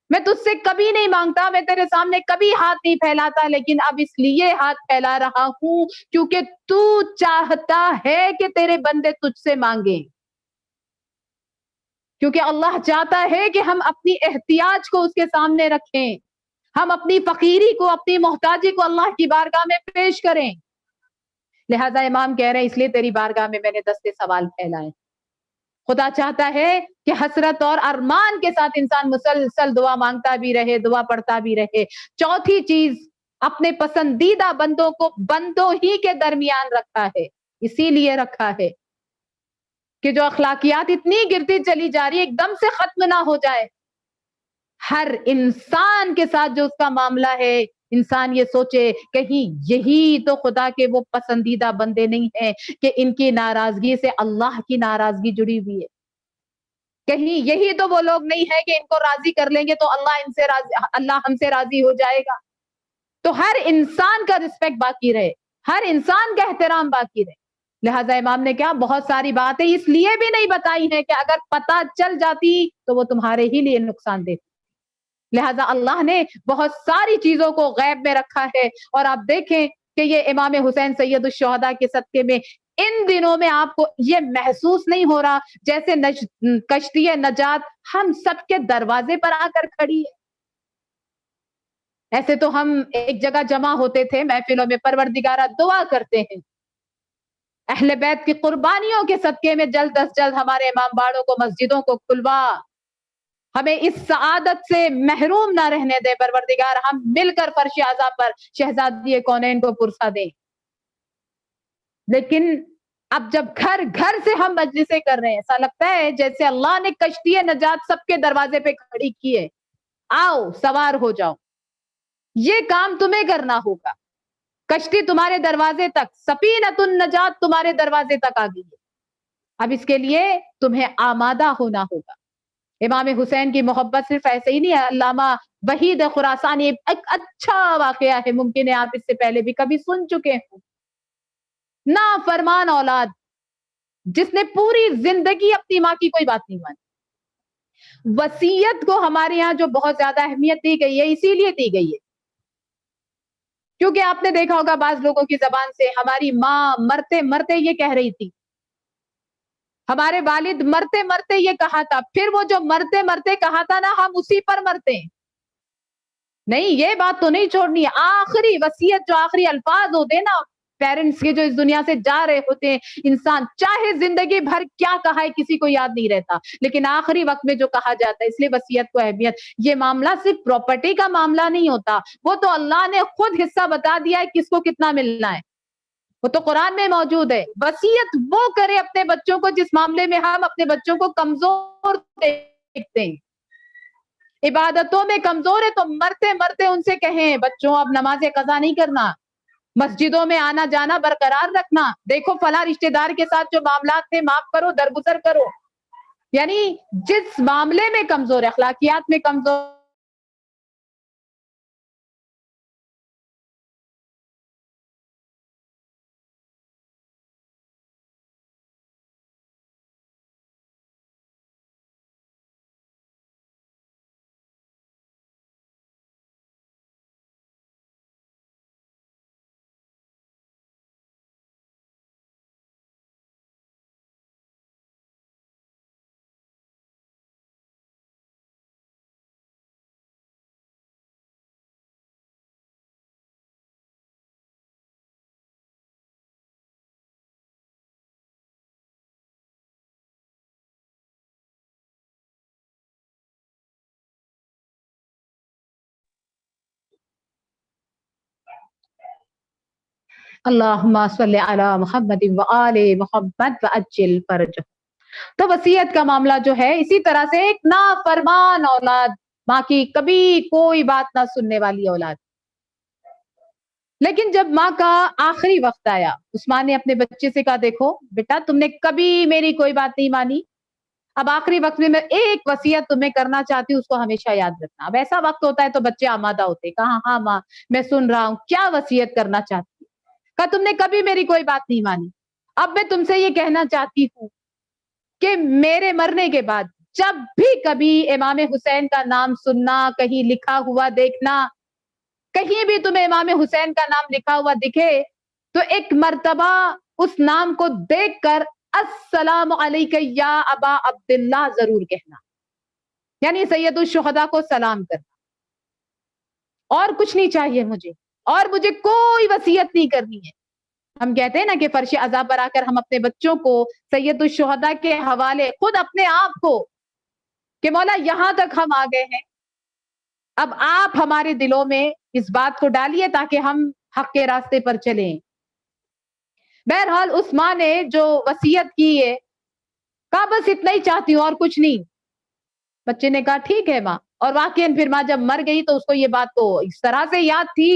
میں تجھ سے کبھی نہیں مانگتا، میں تیرے سامنے کبھی ہاتھ نہیں پھیلاتا، لیکن اب اس لیے ہاتھ پھیلا رہا ہوں کیونکہ تو چاہتا ہے کہ تیرے بندے تجھ سے مانگیں. کیونکہ اللہ چاہتا ہے کہ ہم اپنی احتیاج کو اس کے سامنے رکھیں، ہم اپنی فقیری کو، اپنی محتاجی کو اللہ کی بارگاہ میں پیش کریں. لہذا امام کہہ رہے ہیں اس لیے تیری بارگاہ میں میں نے دستے سوال پھیلائے. خدا چاہتا ہے کہ حسرت اور ارمان کے ساتھ انسان مسلسل دعا مانگتا بھی رہے، دعا پڑھتا بھی رہے. چوتھی چیز، اپنے پسندیدہ بندوں کو بندوں ہی کے درمیان رکھا ہے. اسی لیے رکھا ہے کہ جو اخلاقیات اتنی گرتی چلی جا رہی ہے ایک دم سے ختم نہ ہو جائے. ہر انسان کے ساتھ جو اس کا معاملہ ہے انسان یہ سوچے کہیں یہی تو خدا کے وہ پسندیدہ بندے نہیں ہیں کہ ان کی ناراضگی سے اللہ کی ناراضگی جڑی ہوئی ہے. کہیں یہی تو وہ لوگ نہیں ہیں کہ ان کو راضی کر لیں گے تو اللہ ہم سے راضی ہو جائے گا. تو ہر انسان کا رسپیکٹ باقی رہے, ہر انسان کا احترام باقی رہے. لہٰذا امام نے کیا بہت ساری باتیں اس لیے بھی نہیں بتائی ہیں کہ اگر پتہ چل جاتی تو وہ تمہارے ہی لیے نقصان دہ. لہٰذا اللہ نے بہت ساری چیزوں کو غیب میں رکھا ہے. اور آپ دیکھیں کہ یہ امام حسین سید الشہداء کے صدقے میں ان دنوں میں آپ کو یہ محسوس نہیں ہو رہا جیسے کشتی نجات ہم سب کے دروازے پر آ کر کھڑی ہے. ایسے تو ہم ایک جگہ جمع ہوتے تھے محفلوں میں, پروردگارہ دعا کرتے ہیں اہل بیت کی قربانیوں کے صدقے میں جلد از جلد ہمارے امام باڑوں کو مسجدوں کو کھلوا, ہمیں اس سعادت سے محروم نہ رہنے دے پروردگار. ہم مل کر فرش اعضا پر شہزادی کونین کو پرسا دیں. لیکن اب جب گھر گھر سے ہم مجلسیں کر رہے ہیں ایسا لگتا ہے جیسے اللہ نے کشتی نجات سب کے دروازے پہ کھڑی کی ہے, آؤ سوار ہو جاؤ, یہ کام تمہیں کرنا ہوگا. کشتی تمہارے دروازے تک, سفینۃ النجات تمہارے دروازے تک آ گئی ہے. اب اس کے لیے تمہیں آمادہ ہونا ہوگا. امام حسین کی محبت صرف ایسے ہی نہیں ہے. علامہ وحید خراسانی ایک اچھا واقعہ ہے, ممکن ہے آپ اس سے پہلے بھی کبھی سن چکے ہوں. نافرمان اولاد جس نے پوری زندگی اپنی ماں کی کوئی بات نہیں مانی. وصیت کو ہمارے یہاں جو بہت زیادہ اہمیت دی گئی ہے اسی لیے دی گئی ہے کیونکہ آپ نے دیکھا ہوگا بعض لوگوں کی زبان سے ہماری ماں مرتے مرتے یہ کہہ رہی تھی, ہمارے والد مرتے مرتے یہ کہا تھا, پھر وہ جو مرتے مرتے کہا تھا نا ہم اسی پر مرتے ہیں. نہیں, یہ بات تو نہیں چھوڑنی ہے. آخری وصیت جو آخری الفاظ ہوتے ہیں نا پیرنٹس کے جو اس دنیا سے جا رہے ہوتے ہیں, انسان چاہے زندگی بھر کیا کہا ہے کسی کو یاد نہیں رہتا, لیکن آخری وقت میں جو کہا جاتا ہے, اس لیے وصیت کو اہمیت. یہ معاملہ صرف پراپرٹی کا معاملہ نہیں ہوتا, وہ تو اللہ نے خود حصہ بتا دیا ہے کس کو کتنا ملنا ہے, وہ تو قرآن میں موجود ہے. وصیت وہ کرے اپنے بچوں کو جس معاملے میں ہم اپنے بچوں کو کمزور دیکھتے ہیں, عبادتوں میں کمزور ہے تو مرتے مرتے ان سے کہیں بچوں اب نماز قضا نہیں کرنا, مسجدوں میں آنا جانا برقرار رکھنا, دیکھو فلاں رشتہ دار کے ساتھ جو معاملات تھے معاف کرو, درگزر کرو. یعنی جس معاملے میں کمزور ہے, اخلاقیات میں کمزور اللہم صلی علی محمد وآل محمد وعجل فرجہ. تو وصیت کا معاملہ جو ہے اسی طرح سے ایک نافرمان اولاد, ماں کی کبھی کوئی بات نہ سننے والی اولاد. لیکن جب ماں کا آخری وقت آیا, اس ماں نے اپنے بچے سے کہا دیکھو بیٹا تم نے کبھی میری کوئی بات نہیں مانی, اب آخری وقت میں ایک وصیت تمہیں کرنا چاہتی ہوں, اس کو ہمیشہ یاد رکھنا. اب ایسا وقت ہوتا ہے تو بچے آمادہ ہوتے, کہا ہاں ماں میں سن رہا ہوں, کیا وصیت کرنا چاہتی؟ کہا تم نے کبھی میری کوئی بات نہیں مانی, اب میں تم سے یہ کہنا چاہتی ہوں کہ میرے مرنے کے بعد جب بھی کبھی امام حسین کا نام سننا, کہیں لکھا ہوا دیکھنا, کہیں بھی تمہیں امام حسین کا نام لکھا ہوا دکھے تو ایک مرتبہ اس نام کو دیکھ کر السلام علیک یا ابا عبداللہ ضرور کہنا, یعنی سید الشہداء کو سلام کرنا. اور کچھ نہیں چاہیے مجھے, اور مجھے کوئی وصیت نہیں کرنی ہے. ہم کہتے ہیں نا کہ فرش عزا پر آ کر ہم اپنے بچوں کو سید الشہداء کے حوالے, خود اپنے آپ کو, کہ مولا یہاں تک ہم آ گئے ہیں, اب آپ ہمارے دلوں میں اس بات کو ڈالیے تاکہ ہم حق کے راستے پر چلیں. بہرحال اس ماں نے جو وصیت کی ہے کہا بس اتنا ہی چاہتی ہوں اور کچھ نہیں. بچے نے کہا ٹھیک ہے ماں. اور واقعاً پھر ماں جب مر گئی تو اس کو یہ بات تو اس طرح سے یاد تھی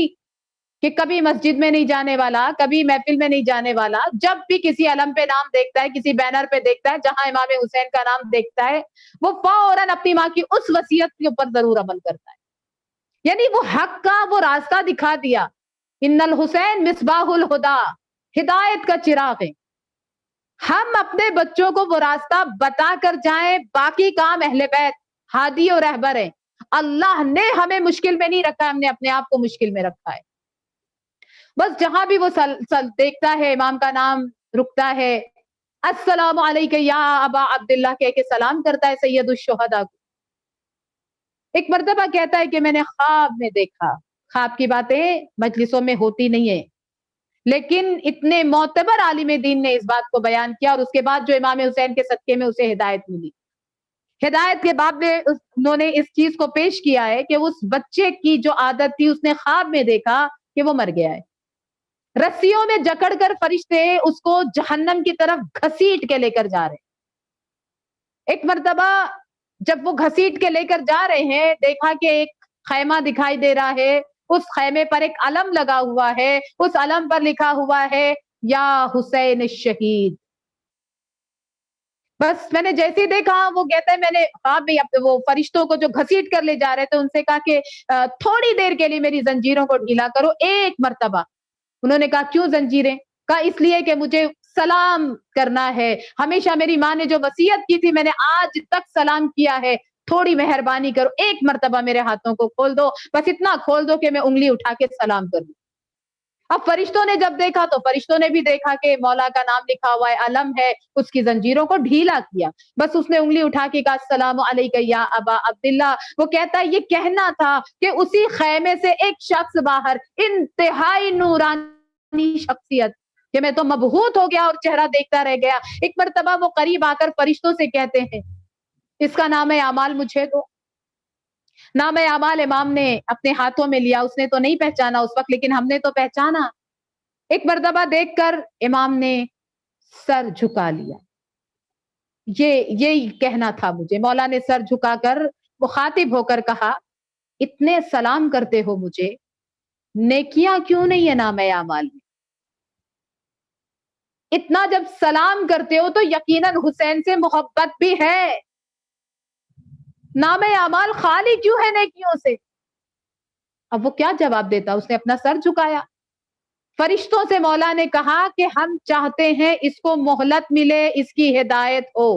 کہ کبھی مسجد میں نہیں جانے والا, کبھی محفل میں نہیں جانے والا. جب بھی کسی علم پہ نام دیکھتا ہے, کسی بینر پہ دیکھتا ہے جہاں امام حسین کا نام دیکھتا ہے, وہ فوراً اپنی ماں کی اس وصیت کے اوپر ضرور عمل کرتا ہے. یعنی وہ حق کا وہ راستہ دکھا دیا. ان الحسین مصباح الہدا, ہدایت کا چراغ ہے. ہم اپنے بچوں کو وہ راستہ بتا کر جائیں, باقی کام اہل بیت ہادی اور رہبر ہیں. اللہ نے ہمیں مشکل میں نہیں رکھا, ہم نے اپنے آپ کو مشکل میں رکھا ہے. بس جہاں بھی وہ دیکھتا ہے امام کا نام رکتا ہے, السلام علیکم یا ابا عبداللہ کہہ کے سلام کرتا ہے سید الشہداء کو. ایک مرتبہ کہتا ہے کہ میں نے خواب میں دیکھا. خواب کی باتیں مجلسوں میں ہوتی نہیں ہیں, لیکن اتنے معتبر عالم دین نے اس بات کو بیان کیا, اور اس کے بعد جو امام حسین کے صدقے میں اسے ہدایت ملی. ہدایت کے باب میں انہوں نے اس چیز کو پیش کیا ہے کہ اس بچے کی جو عادت تھی, اس نے خواب میں دیکھا کہ وہ مر گیا ہے. رسیوں میں جکڑ کر فرشتے اس کو جہنم کی طرف گھسیٹ کے لے کر جا رہے. ایک مرتبہ جب وہ گھسیٹ کے لے کر جا رہے ہیں, دیکھا کہ ایک خیمہ دکھائی دے رہا ہے. اس خیمے پر ایک علم لگا ہوا ہے, اس علم پر لکھا ہوا ہے یا حسین الشہید. بس میں نے جیسے ہی دیکھا, وہ کہتا ہے میں نے خواب میں وہ فرشتوں کو جو گھسیٹ کر لے جا رہے تھے ان سے کہا کہ تھوڑی دیر کے لیے میری زنجیروں کو ڈھیلا کرو. ایک مرتبہ. انہوں نے کہا کیوں زنجیریں؟ کہا اس لیے کہ مجھے سلام کرنا ہے. ہمیشہ میری ماں نے جو وصیت کی تھی میں نے آج تک سلام کیا ہے, تھوڑی مہربانی کرو, ایک مرتبہ میرے ہاتھوں کو کھول دو, بس اتنا کھول دو کہ میں انگلی اٹھا کے سلام کر دوں. اب فرشتوں نے جب دیکھا تو فرشتوں نے بھی دیکھا کہ مولا کا نام لکھا ہوا ہے, علم ہے, اس کی زنجیروں کو ڈھیلا کیا. بس اس نے انگلی اٹھا کے کہا السلام علیکم یا ابا عبداللہ. وہ کہتا ہے یہ کہنا تھا کہ اسی خیمے سے ایک شخص باہر, انتہائی نورانی شخصیت, کہ میں تو مبہوت ہو گیا اور چہرہ دیکھتا رہ گیا. ایک مرتبہ وہ قریب آ کر فرشتوں سے کہتے ہیں اس کا نام اعمال مجھے دو. نام اعمال امام نے اپنے ہاتھوں میں لیا. اس نے تو نہیں پہچانا اس وقت, لیکن ہم نے تو پہچانا. ایک مرتبہ دیکھ کر امام نے سر جھکا لیا. یہی کہنا تھا مجھے. مولا نے سر جھکا کر مخاطب ہو کر کہا اتنے سلام کرتے ہو مجھے, نیکیاں کیوں نہیں ہے نام اعمال میں؟ اتنا جب سلام کرتے ہو تو یقیناً حسین سے محبت بھی ہے. نام اعمال خالی کیوں ہے نیکیوں سے؟ اب وہ کیا جواب دیتا؟ اس نے اپنا سر جھکایا. فرشتوں سے مولا نے کہا کہ ہم چاہتے ہیں اس کو مہلت ملے, اس کی ہدایت ہو.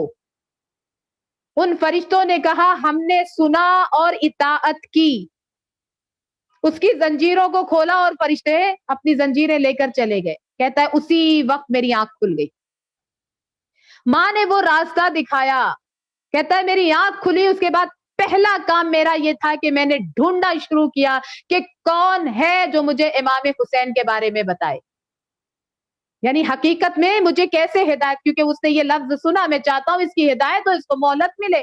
ان فرشتوں نے کہا ہم نے سنا اور اطاعت کی. اس کی زنجیروں کو کھولا اور فرشتے اپنی زنجیریں لے کر چلے گئے. کہتا ہے اسی وقت میری آنکھ کھل گئی. ماں نے وہ راستہ دکھایا. کہتا ہے میری آنکھ کھلی, اس کے بعد پہلا کام میرا یہ تھا کہ میں نے ڈھونڈنا شروع کیا کہ کون ہے جو مجھے امام حسین کے بارے میں بتائے. یعنی حقیقت میں مجھے کیسے ہدایت, کیونکہ اس نے یہ لفظ سنا میں چاہتا ہوں اس کی ہدایت ہو, اس کو مہلت ملے.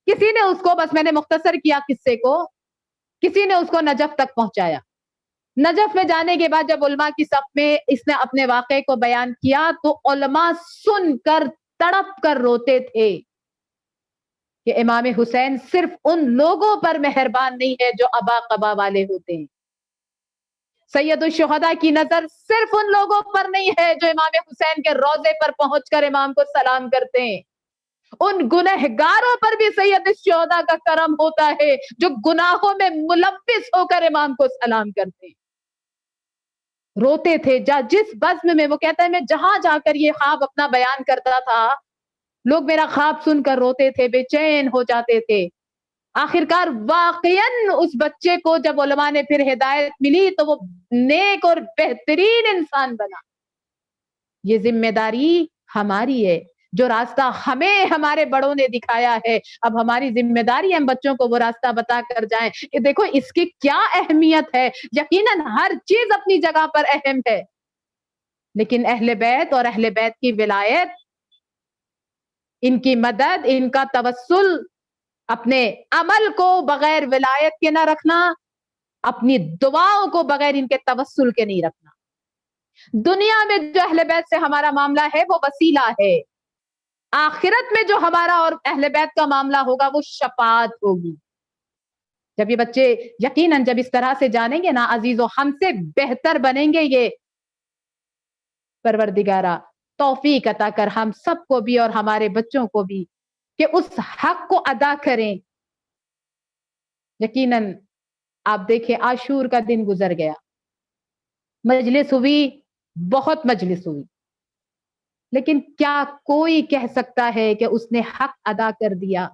کسی نے اس کو, بس میں نے مختصر کیا قصے کو, کسی نے اس کو نجف تک پہنچایا. نجف میں جانے کے بعد جب علماء کی صف میں اس نے اپنے واقعے کو بیان کیا تو علماء سن کر تڑپ کر روتے تھے کہ امام حسین صرف ان لوگوں پر مہربان نہیں ہے جو ابا قبا والے ہوتے ہیں. سید الشہداء کی نظر صرف ان لوگوں پر نہیں ہے جو امام حسین کے روضے پر پہنچ کر امام کو سلام کرتے ہیں. ان گنہگاروں پر بھی سید الشہداء کا کرم ہوتا ہے جو گناہوں میں ملوث ہو کر امام کو سلام کرتے ہیں. روتے تھے جس بزم میں, وہ کہتا ہے میں جہاں جا کر یہ خواب اپنا بیان کرتا تھا لوگ میرا خواب سن کر روتے تھے, بے چین ہو جاتے تھے. آخرکار واقعاً اس بچے کو جب علماء نے پھر ہدایت ملی تو وہ نیک اور بہترین انسان بنا. یہ ذمہ داری ہماری ہے, جو راستہ ہمیں ہمارے بڑوں نے دکھایا ہے اب ہماری ذمہ داری ہم بچوں کو وہ راستہ بتا کر جائیں. دیکھو اس کی کیا اہمیت ہے, یقیناً ہر چیز اپنی جگہ پر اہم ہے, لیکن اہل بیت اور اہل بیت کی ولایت, ان کی مدد, ان کا توسل, اپنے عمل کو بغیر ولایت کے نہ رکھنا, اپنی دعاؤں کو بغیر ان کے توسل کے نہیں رکھنا. دنیا میں جو اہل بیت سے ہمارا معاملہ ہے وہ وسیلہ ہے, آخرت میں جو ہمارا اور اہل بیت کا معاملہ ہوگا وہ شفاعت ہوگی. جب یہ بچے یقیناً جب اس طرح سے جانیں گے نا عزیزو، ہم سے بہتر بنیں گے. یہ پروردگارہ توفیق عطا کر ہم سب کو بھی اور ہمارے بچوں کو بھی کہ اس حق کو ادا کریں. یقیناً آپ دیکھیں عاشور کا دن گزر گیا، مجلس ہوئی، بہت مجلس ہوئی، لیکن کیا کوئی کہہ سکتا ہے کہ اس نے حق ادا کر دیا؟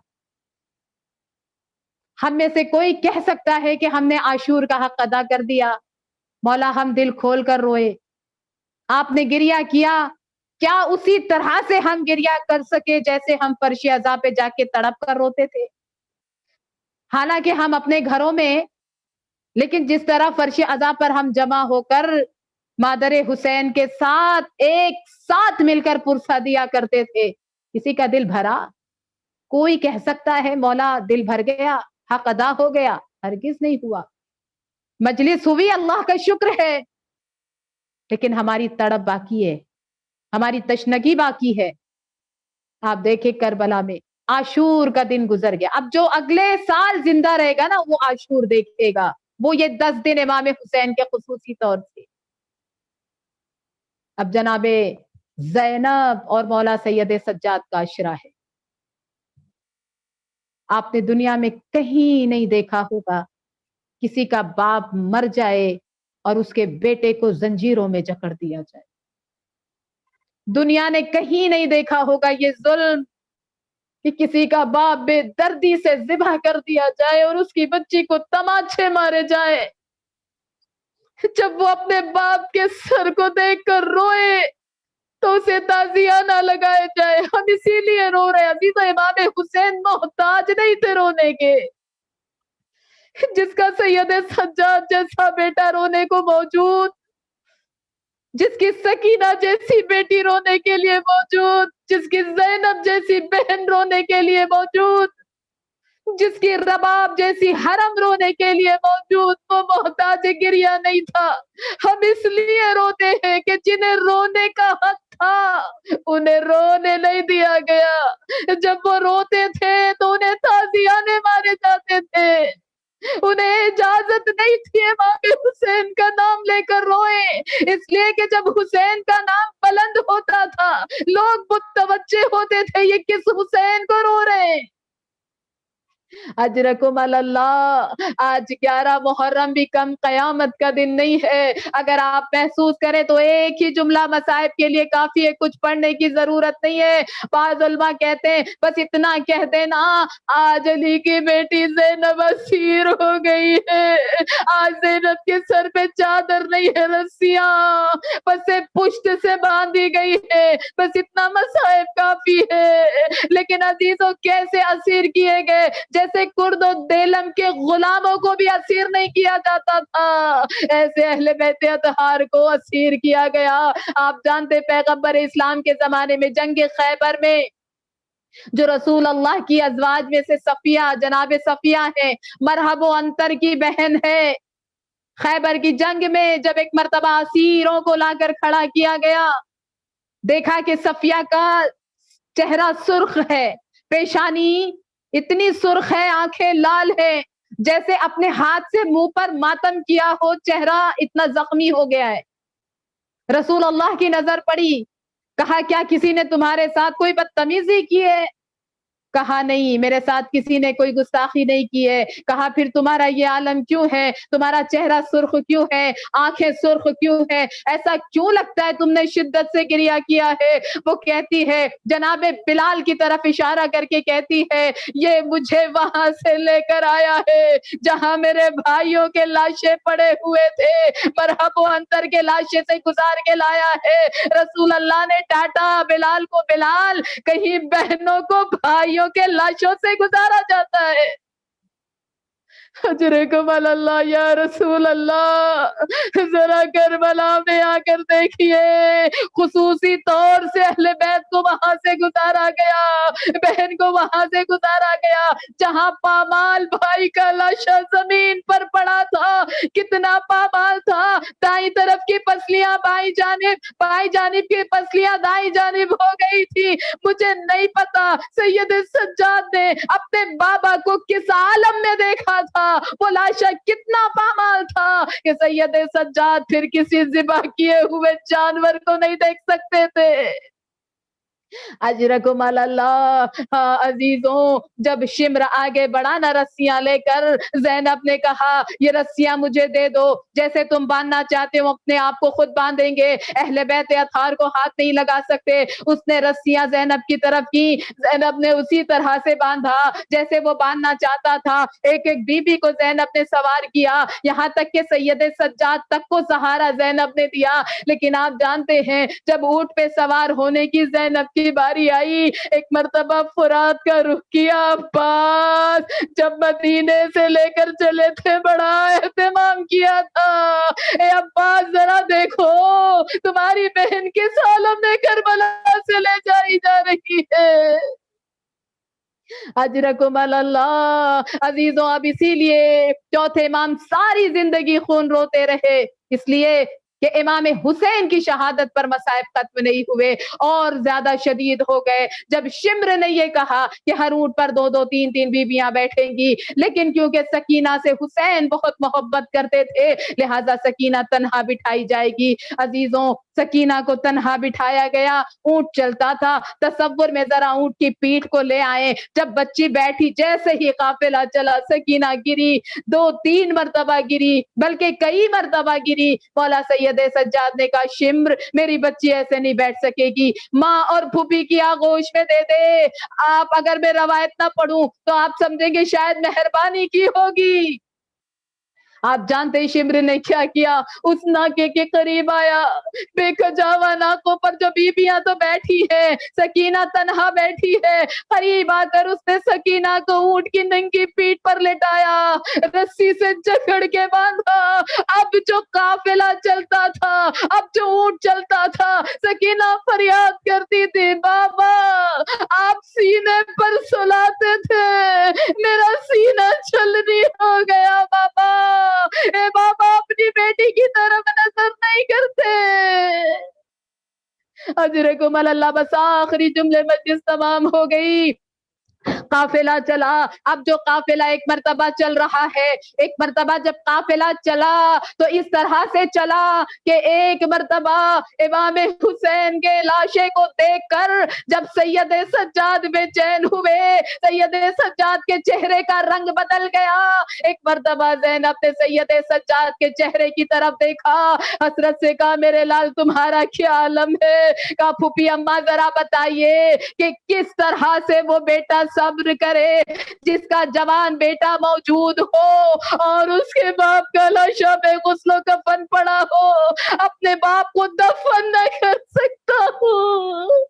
ہم میں سے کوئی کہہ سکتا ہے کہ ہم نے عاشور کا حق ادا کر دیا؟ مولا ہم دل کھول کر روئے، آپ نے گریہ کیا، کیا اسی طرح سے ہم گریہ کر سکے جیسے ہم فرش عزا پہ جا کے تڑپ کر روتے تھے؟ حالانکہ ہم اپنے گھروں میں، لیکن جس طرح فرش عزا پر ہم جمع ہو کر مادر حسین کے ساتھ ایک ساتھ مل کر پرسہ دیا کرتے تھے، کسی کا دل بھرا؟ کوئی کہہ سکتا ہے مولا دل بھر گیا، حق ادا ہو گیا؟ ہرگز نہیں ہوا. مجلس ہوئی، اللہ کا شکر ہے، لیکن ہماری تڑپ باقی ہے، ہماری تشنگی باقی ہے. آپ دیکھیں کربلا میں عاشور کا دن گزر گیا. اب جو اگلے سال زندہ رہے گا نا وہ عاشور دیکھے گا، وہ یہ 10 دن امام حسین کے خصوصی طور سے. اب جناب زینب اور مولا سید سجاد کا عشرہ ہے. آپ نے دنیا میں کہیں نہیں دیکھا ہوگا کسی کا باپ مر جائے اور اس کے بیٹے کو زنجیروں میں جکڑ دیا جائے. دنیا نے کہیں نہیں دیکھا ہوگا یہ ظلم کہ کسی کا باپ بے دردی سے ذبح کر دیا جائے اور اس کی بچی کو تماچے مارے جائے. جب وہ اپنے باپ کے سر کو دیکھ کر روئے تو اسے تعزیہ نہ لگائے جائے. ہم اسی لیے رو رہے ہیں عزیز. امام حسین محتاج نہیں تھے رونے کے. جس کا سید سجاد جیسا بیٹا رونے کو موجود، جس کی سکینہ جیسی بیٹی رونے کے لیے موجود، جس کی زینب جیسی بہن رونے کے لیے موجود، جس کی رباب جیسی حرم رونے کے لیے موجود، وہ محتاج گریہ نہیں تھا. ہم اس لیے روتے ہیں کہ جنہیں رونے کا حق تھا انہیں رونے نہیں دیا گیا. جب وہ روتے تھے تو انہیں تازیانے مارے جاتے تھے. انہیں اجازت نہیں تھی امام حسین کا نام لے کر روئیں، اس لیے کہ جب حسین کا نام بلند ہوتا تھا لوگ متوجہ ہوتے تھے یہ کس حسین کو رو رہے ہیں. اجرکم اللہ. آج 11 محرم بھی کم قیامت کا دن نہیں ہے. اگر آپ محسوس کریں تو ایک ہی جملہ مصائب کے لیے کافی ہے، کچھ پڑھنے کی ضرورت نہیں ہے. بعض علماء کہتے ہیں بس اتنا کہہ دینا آج علی کی بیٹی زینب اسیر ہو گئی ہے، آج زینب کے سر پہ چادر نہیں ہے، رسیاں بس پشت سے باندھی گئی ہے، بس اتنا مصائب کافی ہے. لیکن عزیزوں کیسے اسیر کیے گئے؟ جیسے کرد و دیلم کے غلاموں کو بھی اسیر نہیں کیا جاتا تھا، ایسے اہل بیت اطہار کو اسیر کیا گیا. آپ جانتے پیغمبر اسلام کے زمانے میں جنگ خیبر میں جو رسول اللہ کی ازواج میں سے صفیہ، جناب صفیہ ہے، مرحب و انتر کی بہن ہے. خیبر کی جنگ میں جب ایک مرتبہ اسیروں کو لا کر کھڑا کیا گیا، دیکھا کہ صفیہ کا چہرہ سرخ ہے، پیشانی اتنی سرخ ہے، آنکھیں لال ہے، جیسے اپنے ہاتھ سے منہ پر ماتم کیا ہو، چہرہ اتنا زخمی ہو گیا ہے. رسول اللہ کی نظر پڑی، کہا کیا کسی نے تمہارے ساتھ کوئی بدتمیزی کی ہے؟ کہا نہیں، میرے ساتھ کسی نے کوئی گستاخی نہیں کی ہے. کہا پھر تمہارا یہ عالم کیوں ہے؟ تمہارا چہرہ سرخ کیوں ہے؟ آنکھیں سرخ کیوں ہے؟ ایسا کیوں لگتا ہے تم نے شدت سے گریہ کیا ہے؟ وہ کہتی ہے، جناب بلال کی طرف اشارہ کر کے کہتی ہے، یہ مجھے وہاں سے لے کر آیا ہے جہاں میرے بھائیوں کے لاشیں پڑے ہوئے تھے، مرحب و انتر کے لاشیں سے گزار کے لایا ہے. رسول اللہ نے ڈانٹا بلال کو، بلال کہیں بہنوں کو بھائیوں کے لاشوں سے گزارا جاتا ہے؟ اجرکم اللہ یا رسول اللہ. ذرا کربلا میں آ کر دیکھیے، خصوصی طور سے اہل بیت کو وہاں سے گزارا گیا، بہن کو وہاں سے گزارا گیا جہاں پامال بھائی کا لاشا زمین پر پڑا تھا. کتنا پامال تھا، دائیں طرف کی پسلیاں بائیں جانب، بائیں جانب کی پسلیاں دائیں جانب ہو گئی رہی تھی. مجھے نہیں پتا سید سجاد نے اپنے بابا کو کس عالم میں دیکھا تھا. وہ لاشا کتنا پامال تھا کہ سید سجاد پھر کسی ذبح کیے ہوئے جانور کو نہیں دیکھ سکتے تھے. اجرکم اللہ. عزیزوں جب شمر آگے بڑھا نا رسیاں لے کر, زینب نے کہا یہ رسیاں مجھے دے دو, جیسے تم باندھنا چاہتے ہو اپنے آپ کو خود باندھیں گے, اہل بیت اطہار کو ہاتھ نہیں لگا سکتے. اس نے رسیاں زینب کی طرف کی, زینب نے اسی طرح سے باندھا جیسے وہ باندھنا چاہتا تھا. ایک ایک بی بی کو زینب نے سوار کیا, یہاں تک کہ سید سجاد تک کو سہارا زینب نے دیا. لیکن آپ جانتے ہیں جب اونٹ پہ سوار ہونے کی زینب کی باری آئی, ایک مرتبہ فرات کا رخ کیا. عباس جب مدینے سے لے کر چلے تھے بڑا اہتمام کیا تھا. اے عباس ذرا دیکھو تمہاری بہن کس عالم میں کربلا سے لے جائی جا رہی ہے. اجرکم اللہ. عزیزوں اب اسی لیے چوتھے امام ساری زندگی خون روتے رہے, اس لیے کہ امام حسین کی شہادت پر مصائب ختم نہیں ہوئے اور زیادہ شدید ہو گئے. جب شمر نے یہ کہا کہ ہر اونٹ پر 2 2 3 3 بیویاں بیٹھیں گی, لیکن کیونکہ سکینہ سے حسین بہت محبت کرتے تھے لہذا سکینہ تنہا بٹھائی جائے گی. عزیزوں سکینہ کو تنہا بٹھایا گیا, اونٹ چلتا تھا. تصور میں ذرا اونٹ کی پیٹھ کو لے آئے, جب بچی بیٹھی جیسے ہی قافلہ چلا سکینہ گری, 2 3 مرتبہ گری, بلکہ کئی مرتبہ گری. مولا سید سجاد نے کہا شمر میری بچی ایسے نہیں بیٹھ سکے گی, ماں اور پھوپھی کی آغوش میں دے دے. آپ اگر میں روایت نہ پڑھوں تو آپ سمجھیں گے شاید مہربانی کی ہوگی. آپ جانتے ہیں شمر نے کیا کیا, اس ناکے کے قریب آیا, بے کجاوا ناکوں پر جو بیویاں تو بیٹھی ہے, سکینہ تنہا بیٹھی ہے. قریب آ کر اس نے سکینہ کو اونٹ کی ننگی پیٹھ پر لٹایا, رسی سے جکڑ کے باندھا. اب جو قافلہ چلتا تھا, اب جو اونٹ چلتا تھا, سکینہ فریاد کرتی تھی بابا آپ سینے پر سلاتے تھے, میرا سینہ چھلنی ہو گیا بابا. اے بابا اپنی بیٹی کی طرف نظر نہیں کرتے. اجرکم اللہ. بس آخری جملے مجلس تمام ہو گئی. قافلہ چلا. اب جو قافلہ ایک مرتبہ چل رہا ہے, ایک مرتبہ جب قافلہ چلا تو اس طرح سے چلا کہ ایک مرتبہ امام حسین کے لاشے کو دیکھ کر جب سید سجاد بے چین ہوئے, سید سجاد کے چہرے کا رنگ بدل گیا. ایک مرتبہ زینب نے سید سجاد کے چہرے کی طرف دیکھا, حسرت سے کہا میرے لال تمہارا کیا عالم ہے. کہا پھوپھی اماں ذرا بتائیے کہ کس طرح سے وہ بیٹا صبر کرے جس کا جوان بیٹا موجود ہو اور اس کے باپ کا لاشا بے غسل و کفن پڑا ہو, اپنے باپ کو دفن نہ کر سکتا ہوں.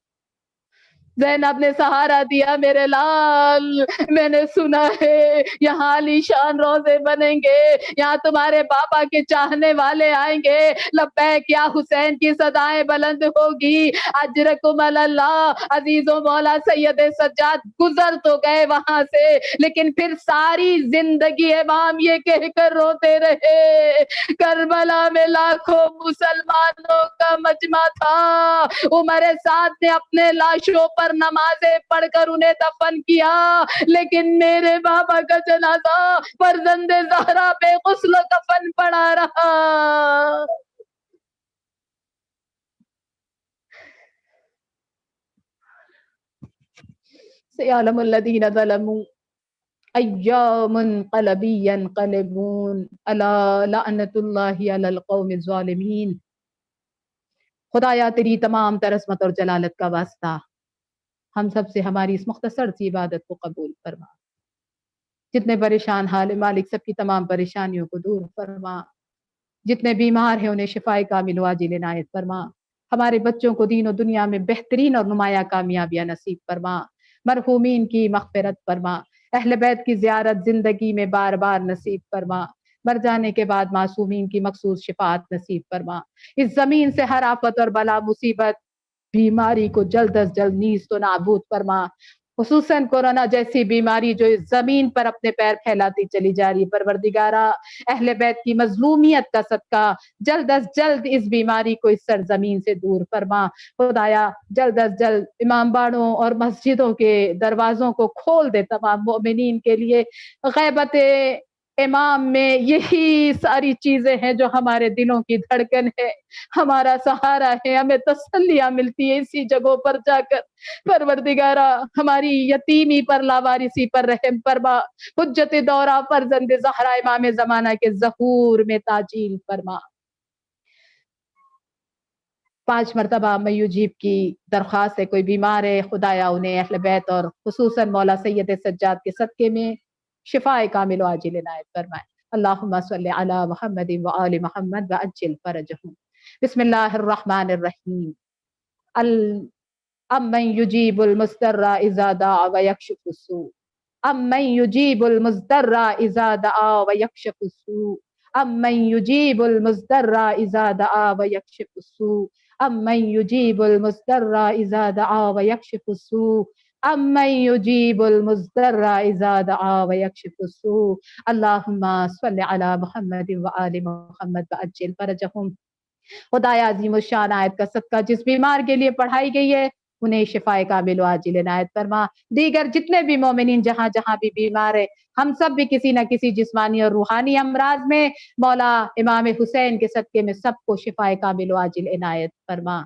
زینب نے سہارا دیا میرے لال, میں نے سنا ہے یہاں علی شان روزے بنیں گے, یہاں تمہارے بابا کے چاہنے والے آئیں گے, لبیک یا حسین کی صدائیں بلند ہوگی. اجرکم اللہ. عزیزوں مولا سید سجاد گزر تو گئے وہاں سے, لیکن پھر ساری زندگی امام یہ کہہ کر روتے رہے کربلا میں لاکھوں مسلمانوں کا مجمع تھا. عمر سعد نے اپنے لاشوں پر نمازیں پڑھ کر انہیں دفن کیا, لیکن میرے بابا کا جنازہ فرزند زہرا بے غسل و کفن پڑا رہا. سيعلم الذين ظلموا أيام منقلبی ينقلبون الا لعنت اللہ علی القوم الظالمین. خدایا تیری تمام تر عظمت اور جلالت کا واسطہ ہم سب سے ہماری اس مختصر سی عبادت کو قبول فرما. جتنے پریشان حال مالک سب کی تمام پریشانیوں کو دور فرما. جتنے بیمار ہیں انہیں شفائے کامل عاجل عنایت فرما. ہمارے بچوں کو دین و دنیا میں بہترین اور نمایاں کامیابیاں نصیب فرما. مرحومین کی مغفرت فرما. اہل بیت کی زیارت زندگی میں بار بار نصیب فرما. مر جانے کے بعد معصومین کی مخصوص شفاعت نصیب فرما. اس زمین سے ہر آفت اور بلا مصیبت بیماری کو جلد از جلد نیست و نابود فرما. خصوصاً کورونا جیسی بیماری جو اس زمین پر اپنے پیر پھیلاتی چلی جا رہی ہے، پروردگارہ اہل بیت کی مظلومیت کا صدقہ جلد از جلد اس بیماری کو اس سرزمین سے دور فرما۔ خدایا جلد از جلد امام باڑوں اور مسجدوں کے دروازوں کو کھول دے تمام مومنین کے لیے۔ غیبت امام میں یہی ساری چیزیں ہیں جو ہمارے دلوں کی دھڑکن ہے، ہمارا سہارا ہے، ہمیں تسلیاں ملتی ہے اسی جگہوں پر جا کر۔ پروردگارہ ہماری یتیمی پر لاوارثی پر رحم فرما، حجت دورہ فرزند زہرا امام زمانہ کے ظہور میں تاجیل فرما۔ 5 مرتبہ میوجیب کی درخواست ہے، کوئی بیمار ہے خدایا انہیں اہل بیت اور خصوصاً مولا سید سجاد کے صدقے میں شفاء کامل و عاجل عنایت فرمائے۔ اللہم صلی علی محمد و آل محمد وعجل فرجہم۔ بسم اللہ الرحمن الرحیم۔ امن یجیب المضطر اذا دعا ویکشف السوء، امن یجیب المضطر اذا دعا ویکشف السوء، امن یجیب المضطر اذا دعا ویکشف السوء، امن یجیب المضطر اذا دعا ویکشف السوء، امن یجیب المضطر اذا دعا ویکشف السوء۔ اللہم صلی علی محمد وآل محمد وعجل فرجہم۔ خدایا عظیم الشان آیت کا صدقہ جس بیمار کے لیے پڑھائی گئی ہے انہیں شفاء کامل و عاجل عنایت فرما۔ دیگر جتنے بھی مومنین جہاں جہاں بھی بیمار ہے، ہم سب بھی کسی نہ کسی جسمانی اور روحانی امراض میں مولا امام حسین کے صدقے میں سب کو شفاء کامل و عاجل عنایت فرما۔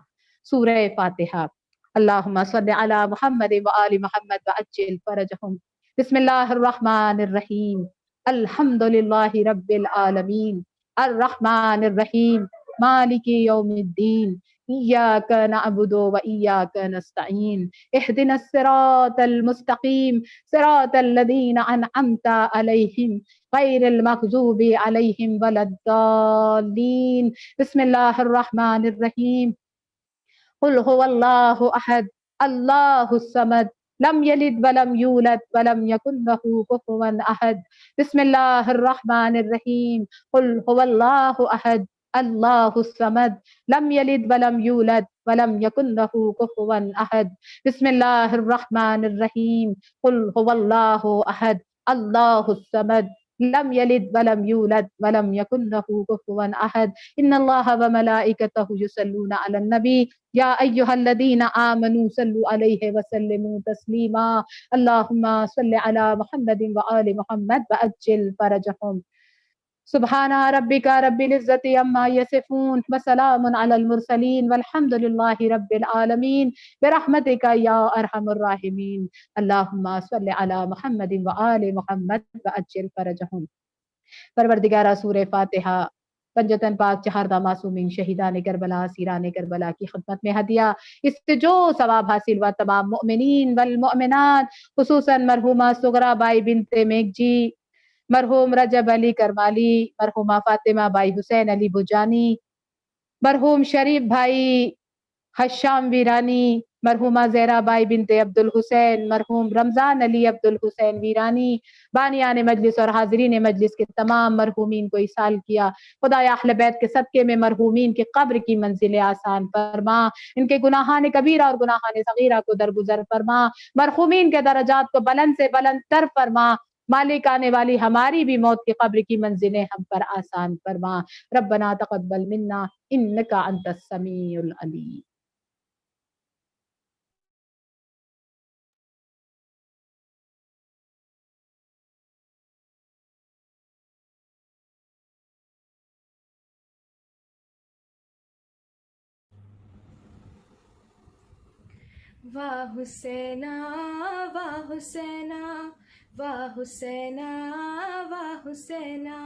سورہ فاتحہ۔ اللہم صلی علی محمد وآل محمد وعجل فرجہم۔ بسم اللہ الرحمن الرحیم۔ الحمد للہ رب العالمین، الرحمن الرحیم، مالک یوم الدین، ایاک نعبد و ایاک نستعین، اہدنا الصراط المستقیم، صراط الذین انعمت علیہم غیر المغضوب علیہم ولا الضالین۔ بسم اللہ الرحمن الرحیم۔ قل هو اللہ احد اللہ الصمد لم یلد ولم یولد ولم یکن له کفوا احد۔ بسم اللہ الرحمن الرحیم۔ قل هو اللہ احد اللہ الصمد لم یلد ولم یولد ولم یکن له کفوا احد۔ بسم اللہ الرحمن الرحیم۔ قل هو اللہ احد اللہ الصمد لم یلد ولم یولد ولم یکن له کفوا احد۔ ان اللہ وملائکتہ یصلون علی النبی یا ایھا الذین آمنوا صلوا علیہ وسلموا تسلیما۔ اللہم صل علی محمد وآل محمد وعجل فرجہم۔ سبحان ربک رب العزت عما یصفون وسلام علی المرسلین والحمد للہ رب العالمین برحمتک یا ارحم الراحمین۔ اللہم صل علی محمد وآل محمد وعجل فرجہم۔ پروردگارہ سورہ فاتحہ پنجتن پاک چہاردہ معصومین شہیدان کربلا اسیران کربلا کی خدمت میں ہدیہ، اس سے جو ثواب حاصل ہوا تمام مؤمنین والمؤمنات خصوصاً مرحومہ سغرا بائی بنت میک جی، مرحوم رجب علی کرمالی، مرحومہ فاطمہ بائی حسین علی بجانی، مرحوم شریف بھائی حشام ویرانی، مرحومہ زہرا بائی بنت عبد الحسین، مرحوم رمضان علی عبد الحسین ویرانی، بانیان مجلس اور حاضرین مجلس کے تمام مرحومین کو ایصال کیا۔ خدایا اہل بیت کے صدقے میں مرحومین کی قبر کی منزل آسان فرما، ان کے گناہان کبیرہ اور گناہان صغیرہ کو درگزر فرما، مرحومین کے درجات کو بلند سے بلند تر فرما۔ مالک آنے والی ہماری بھی موت کی قبر کی منزلیں ہم پر آسان فرما۔ ربنا تقبل منا انک انت السمیع العلیم۔ واہ حسینہ واہ حسینہ واہ حسینہ واہ حسینہ،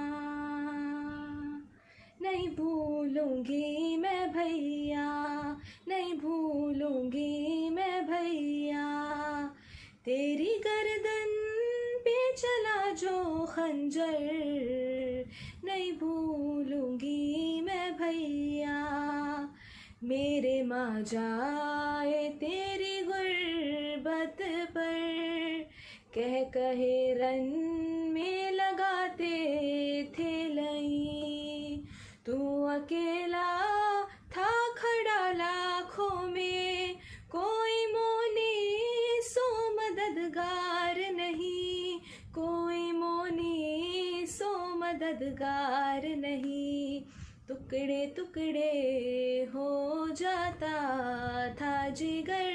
نہیں بھولوں گی میں بھیا، نہیں بھولوں گی میں بھیا، تیری گردن پہ چلا جو خنجر، نہیں بھولوں گی میں بھیا، میرے ماں جائے تیری غربت پر، کہے رن میں لگاتے تھے لئی، تو اکیلا تھا کھڑا لاکھوں میں، کوئی مونی سو مدد مددگار نہیں، ٹکڑے ٹکڑے ہو جاتا تھا جگر،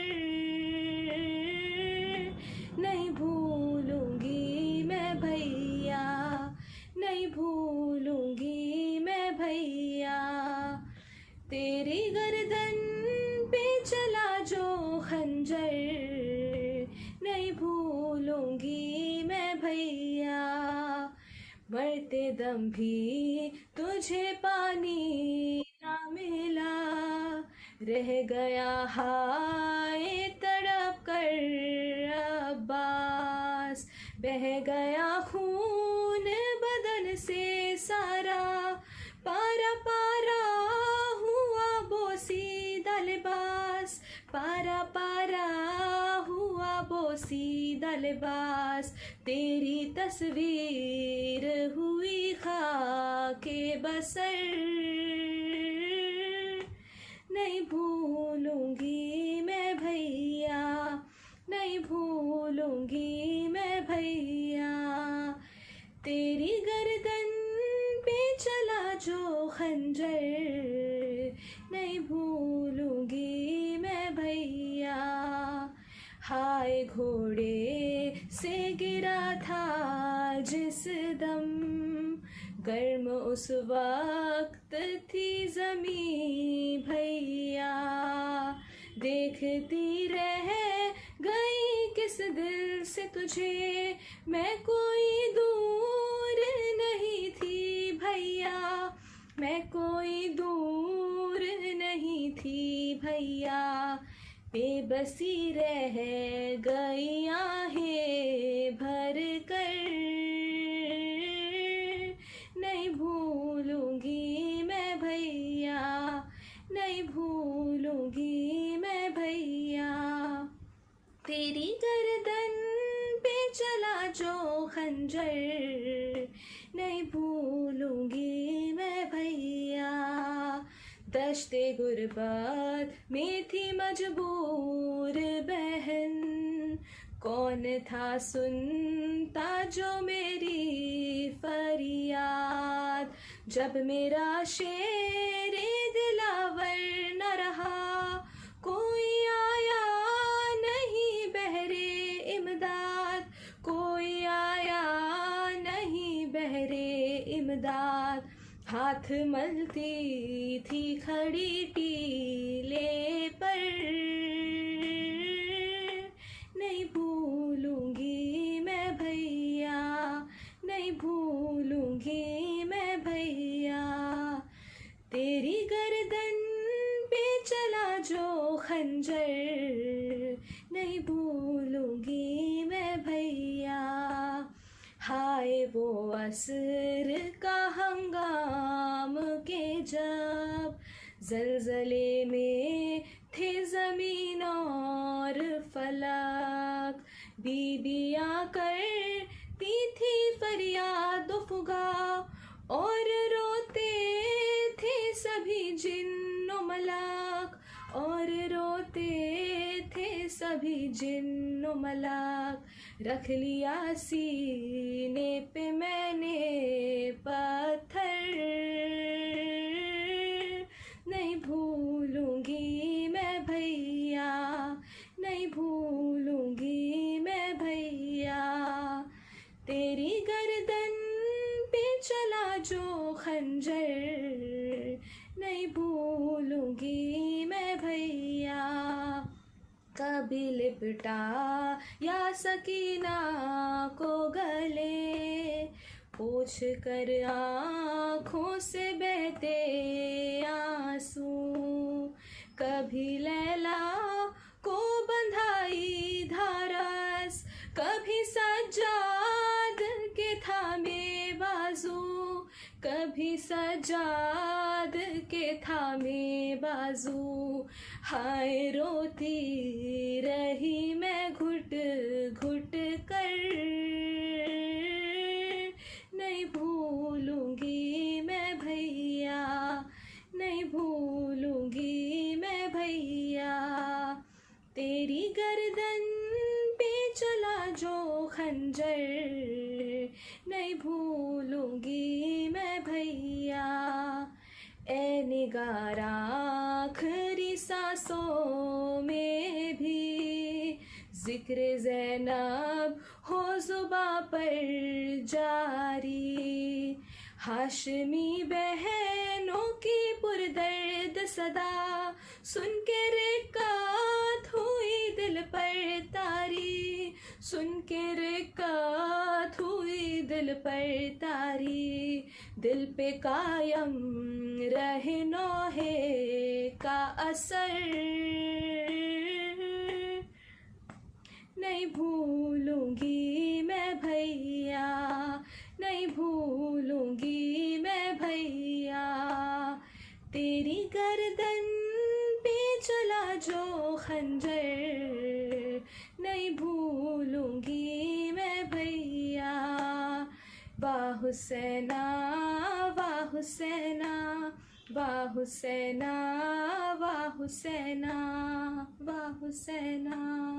نہیں بھولوں گی میں بھیا، نہیں بھولوں گی میں بھیا، تیری گردن پہ چلا جو خنجر، نہیں بھولوں گی میں بھیا، مرتے دم بھی تجھے پانی نہ ملا، رہ گیا ہائے تڑپ کر عباس، بہہ گیا خون بدن سے سارا، پارا پارا ہوا بوسیدہ لباس، پارا پارا ہوا بوسیدہ لباس، تیری تصویر ہوئی خاک بصر، نہیں بھولوں گی میں بھیا، نہیں بھولوں گی میں بھیا، تیری گردن پہ چلا جو خنجر، نہیں بھولوں گی میں بھیا، ہائے گھوڑے سے گرا تھا جس دم، گرم اس وقت تھی زمین بھیا، دیکھتی رہ گئی کس دل سے تجھے، میں کوئی دور نہیں تھی بھیا، میں کوئی دور نہیں تھی بھیا، بے بسی رہ گئی آہیں بھر کر، نہیں بھولوں گی میں بھیا، نہیں بھولوں گی میں بھیا، تیری گردن پہ چلا جو خنجر، نہیں بھولوں گی میں بھیا، دشت غربت میں تھی مجبور بہن، کون تھا سنتا جو میری فریاد، جب میرا شیر دلاور نہ رہا، کوئی آیا نہیں بہرے امداد، کوئی آیا نہیں بہرے امداد، ہاتھ ملتی تھی کھڑی ٹیلے پر، نہیں بھولوں گی میں بھیا، نہیں بھولوں گی میں بھیا، تیری گردن پہ چلا جو خنجر، نہیں بھولوں گی میں بھیا، ہائے وہ عصر کا ہنگام کہ جب زلزلے میں تھے زمین اور فلک، بیویاں کرتی تھی فریاد و فغاں، اور روتے تھے سبھی جن و ملک، اور روتے تھے سبھی جن و ملک، رکھ لیا سینے پہ میں نے پتھر، نہیں بھولوں گی میں بھیا، نہیں بھولوں گی میں بھیا، تیری گردن پہ چلا جو خنجر، نہیں بھولوں گی میں بھیا، کبھی لپٹا یا سکینہ کو گلے، پوچھ کر آنکھوں سے بہتے آنسو، کبھی لیلا کو بندھائی دھارس، کبھی سجاد کے تھامے بازو، کبھی سجاد کے تھامے بازو، ہائے روتی رہی میں گھٹ گھٹ کر، نہیں بھولوں گی میں بھیا، نہیں بھولوں گی میں بھیا، تیری گردن پہ چلا جو خنجر نہیں بھولوں گی میں بھیا، اے نگارا آخری سانسوں میں بھی ذکر زینب ہو زباں پر جاری، ہاشمی بہنوں کی پردرد صدا سن کے رکعت ہوئی دل پر تاری، سن کے رکعت ہوئی دل پر تاری، دل پہ قائم رہے نوحے کا اثر، نہیں بھولوں گی میں بھیا، نہیں بھولوں گی میں بھیا، تیری گردن پہ چلا جو خنجر نہیں بھولوں گی میں بھیا، واہ حسینہ واہ حسینہ واہ حسینہ واہ حسینہ واہ حسینہ۔